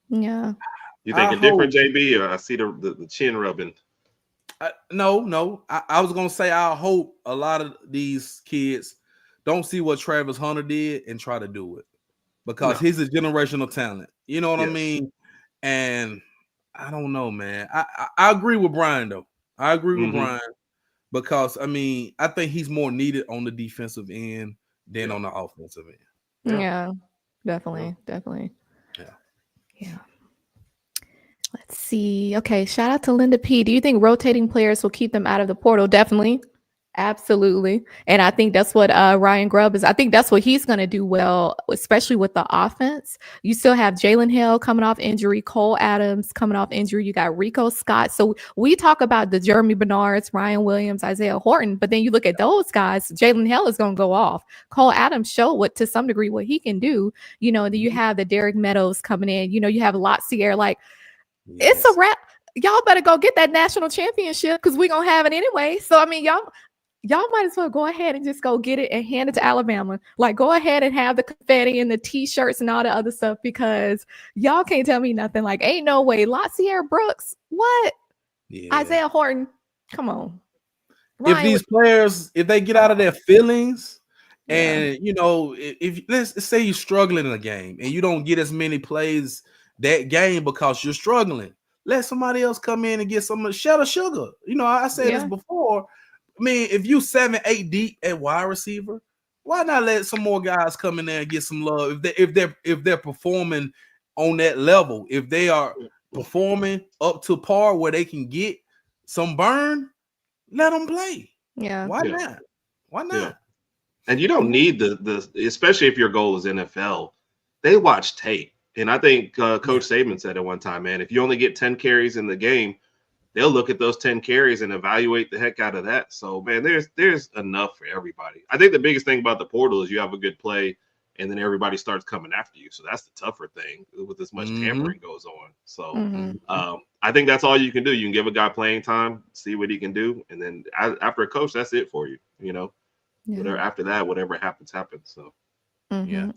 Yeah. You think different, JB, or I see the chin rubbing? No. I was going to say I hope a lot of these kids don't see what Travis Hunter did and try to do it, because he's a generational talent. You know what I mean? And I don't know, man. I agree with Brian, though. I agree with Brian, because, I mean, I think he's more needed on the defensive end than on the offensive end. Yeah, definitely. Yeah. Let's see. Okay, shout out to Linda P. Do you think rotating players will keep them out of the portal? Definitely. Absolutely. And I think that's what Ryan Grubb is. I think that's what he's going to do well, especially with the offense. You still have Jalen Hill coming off injury, Cole Adams coming off injury. You got Rico Scott. So we talk about the Jeremy Bernards, Ryan Williams, Isaiah Horton, but then you look at those guys, Jalen Hill is going to go off. Cole Adams showed to some degree what he can do. You know, then you have the Derek Meadows coming in. You know, you have Latsier. Like, it's a wrap. Y'all better go get that national championship, because we're going to have it anyway. So, I mean, y'all might as well go ahead and just go get it and hand it to Alabama. Like, go ahead and have the confetti and the T-shirts and all the other stuff, because y'all can't tell me nothing. Like, ain't no way. Latsier Brooks, what? Yeah. Isaiah Horton, come on. Ryan, if these players, if they get out of their feelings, and, you know, if let's say you're struggling in a game and you don't get as many plays that game because you're struggling, let somebody else come in and get some shell of sugar. You know, I said this before. I mean, if you 7-8 deep at wide receiver, why not let some more guys come in there and get some love? If they're performing on that level, if they are performing up to par where they can get some burn, let them play. Yeah. Why not? Yeah. And you don't need the especially if your goal is NFL. They watch tape, and I think Coach Saban said at one time, man, if you only get 10 carries in the game, they'll look at those 10 carries and evaluate the heck out of that. So, man, there's enough for everybody. I think the biggest thing about the portal is you have a good play, and then everybody starts coming after you. So that's the tougher thing with as much tampering goes on. So I think that's all you can do. You can give a guy playing time, see what he can do, and then after a coach, that's it for you, you know. Whatever after that, whatever happens. So yeah.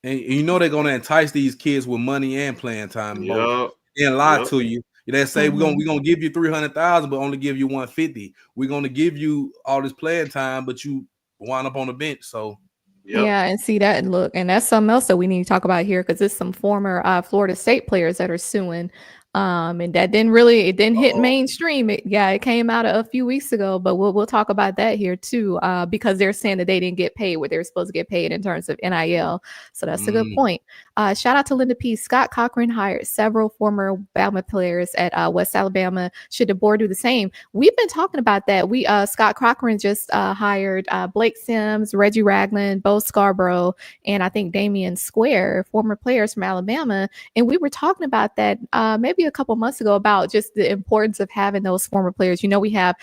And you know they're gonna entice these kids with money and playing time. Both. And lie to you. They say we're gonna give you 300,000, but only give you 150. We're gonna give you all this playing time, but you wind up on the bench. So yeah, and see that and look, and that's something else that we need to talk about here because it's some former Florida State players that are suing. And that didn't hit mainstream. It came out a few weeks ago, but we'll talk about that here too, because they're saying that they didn't get paid what they're supposed to get paid in terms of NIL. So that's a good point. Shout out to Linda P. Scott Cochran hired several former Bama players at West Alabama. Should DeBoer do the same? We've been talking about that. Scott Cochran just hired Blake Sims, Reggie Ragland, Bo Scarborough, and I think Damian Square, former players from Alabama. And we were talking about that maybe a couple months ago about just the importance of having those former players. We have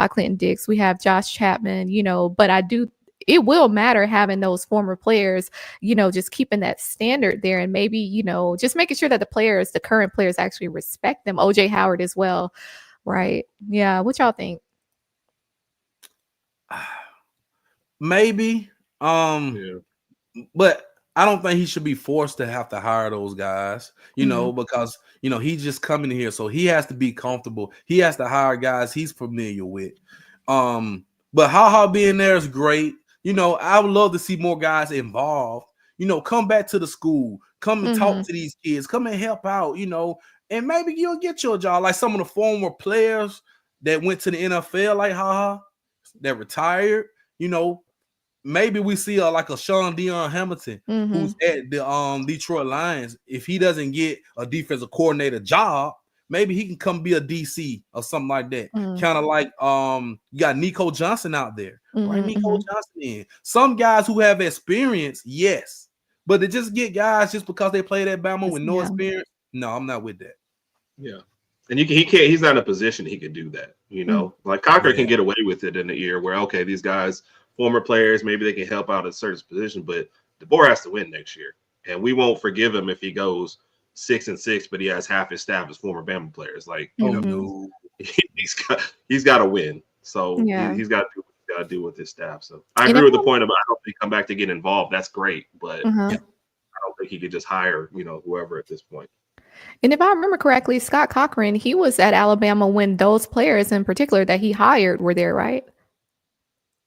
Clinton Dix, we have Josh Chapman, but it will matter having those former players, just keeping that standard there and maybe, just making sure that the current players actually respect them. OJ Howard as well. Right. Yeah. What y'all think? Maybe. But I don't think he should be forced to have to hire those guys, because, he's just coming here. So he has to be comfortable. He has to hire guys he's familiar with. But being there is great. I would love to see more guys involved. Come back to the school. Come and talk to these kids. Come and help out, and maybe you'll get your job. Like some of the former players that went to the NFL, like that retired, maybe we see like a Sean Dion Hamilton who's at the Detroit Lions. If he doesn't get a defensive coordinator job, maybe he can come be a DC or something like that. Kind of like you got Nico Johnson out there. Right? Nico Johnson in. Some guys who have experience, yes. But to just get guys just because they played at Bama with no experience, no, I'm not with that. Yeah. And he's not in a position he can do that, Like Cochran can get away with it in the year where, okay, these guys, former players, maybe they can help out at a certain position, but DeBoer has to win next year. And we won't forgive him if he goes 6-6, but he has half his staff as former Bama players. Like, he's got to win. So he's got to do what he's got to do with his staff. So I agree with the point about I hope they come back to get involved. That's great, but I don't think he could just hire, whoever at this point. And if I remember correctly, Scott Cochran, he was at Alabama when those players in particular that he hired were there, right?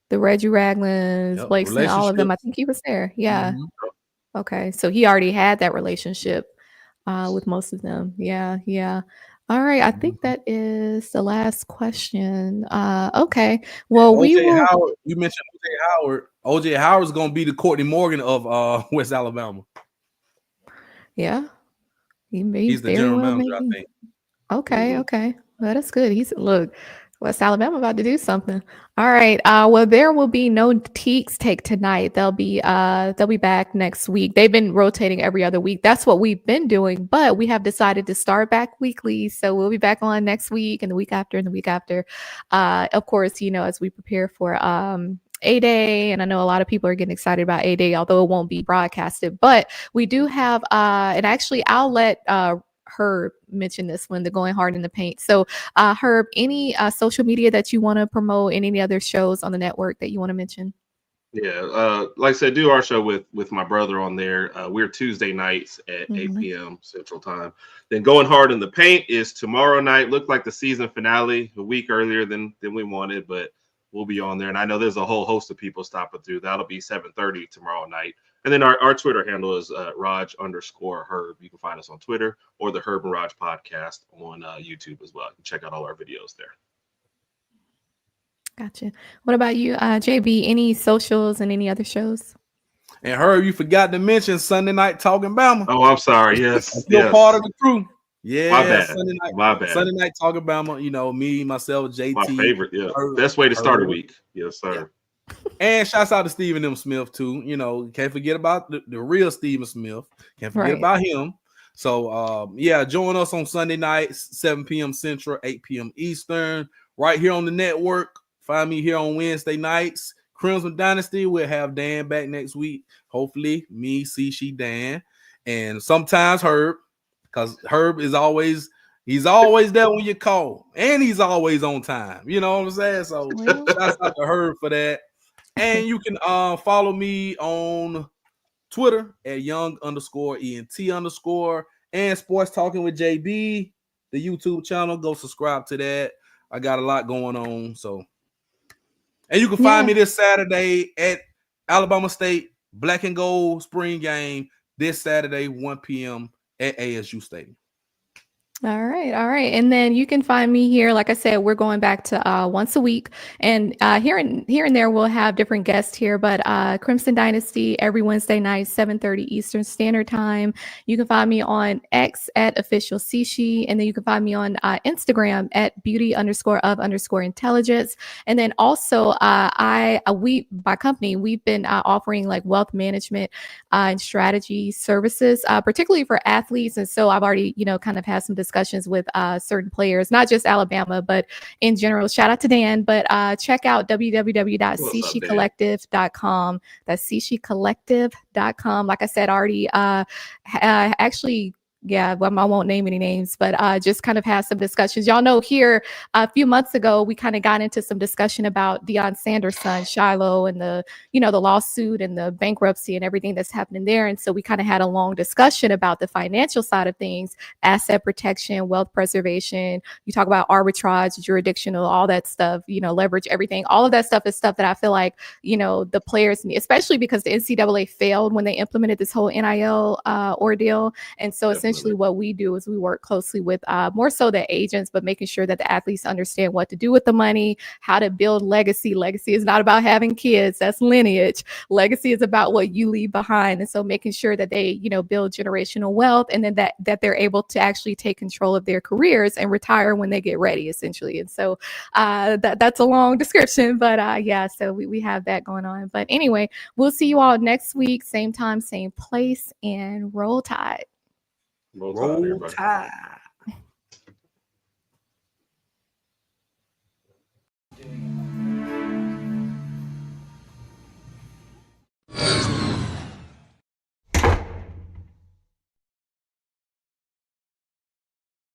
The Reggie Raglands, Blake, all of them. I think he was there. Yeah. Okay. So he already had that relationship with most of them. Yeah. All right. I think that is the last question. Okay. Well, Howard, you mentioned OJ Howard. OJ Howard's going to be the Courtney Morgan of West Alabama. Yeah. He's the general manager, I think. Okay. Well, that's good. West Alabama about to do something. All right. Well, there will be no Teeks take tonight. They'll be back next week. They've been rotating every other week. That's what we've been doing, but we have decided to start back weekly. So we'll be back on next week and the week after and the week after. Of course, as we prepare for A-Day, and I know a lot of people are getting excited about A-Day, although it won't be broadcasted. But we do have, and actually I'll let Herb mention this one, the Going Hard in the Paint. So Herb, any social media that you want to promote and any other shows on the network that you want to mention? Yeah, like I said, do our show with my brother on there. We're Tuesday nights at 8 p.m. Central Time. Then Going Hard in the Paint is tomorrow night. Looked like the season finale a week earlier than we wanted, but we'll be on there. And I know there's a whole host of people stopping through. That'll be 7:30 tomorrow night. And then our Twitter handle is Raj_Herb. You can find us on Twitter or the Herb and Raj podcast on YouTube as well. You can check out all our videos there. Gotcha. What about you, JB? Any socials and any other shows? And Herb, you forgot to mention Sunday Night Talking Bama. Oh, I'm sorry. Yes. You're part of the crew. Yeah, my bad. My bad. Sunday Night Talking Bama, me, myself, JT. My favorite, yeah. Best way to start a week. Yes, sir. Yeah. And shouts out to Stephen M. Smith, too. Can't forget about the real Stephen Smith. Can't forget about him. So, join us on Sunday nights, 7 p.m. Central, 8 p.m. Eastern, right here on the network. Find me here on Wednesday nights. Crimson Dynasty, we'll have Dan back next week. Hopefully, me, C'Chi, Dan, and sometimes Herb, because Herb is he's always there when you call, and he's always on time. You know what I'm saying? So, shouts out to Herb for that. And you can follow me on Twitter at young_ENT_ and Sports Talking with JB, the YouTube channel. Go subscribe to that. I got a lot going on. So, and you can find me this Saturday at Alabama State Black and Gold Spring Game this Saturday, 1 p.m. at ASU Stadium. All right. And then you can find me here. Like I said, we're going back to once a week, and here and there we'll have different guests here. But Crimson Dynasty every Wednesday night, 7:30 Eastern Standard Time. You can find me on X at official C'Chi, and then you can find me on Instagram at beauty_of_intelligence. And then also my company, we've been offering like wealth management and strategy services, particularly for athletes. And so I've already kind of had some discussions with certain players, not just Alabama, but in general. Shout out to Dan, but check out www.c'chicollective.com. That's c'chicollective.com. Like I said, already actually, I won't name any names, but just kind of have some discussions. Y'all know here a few months ago, we kind of got into some discussion about Deion Sanders' son, Shiloh, and the lawsuit and the bankruptcy and everything that's happening there. And so we kind of had a long discussion about the financial side of things, asset protection, wealth preservation. You talk about arbitrage, jurisdictional, all that stuff, leverage, everything. All of that stuff is stuff that I feel like, the players, especially because the NCAA failed when they implemented this whole NIL ordeal. And so essentially what we do is we work closely with more so the agents, but making sure that the athletes understand what to do with the money, how to build legacy. Legacy is not about having kids. That's lineage. Legacy is about what you leave behind. And so making sure that they, build generational wealth, and then that they're able to actually take control of their careers and retire when they get ready, essentially. And so that's a long description, but so we have that going on. But anyway, we'll see you all next week, same time, same place, and roll tide. Roll Tide.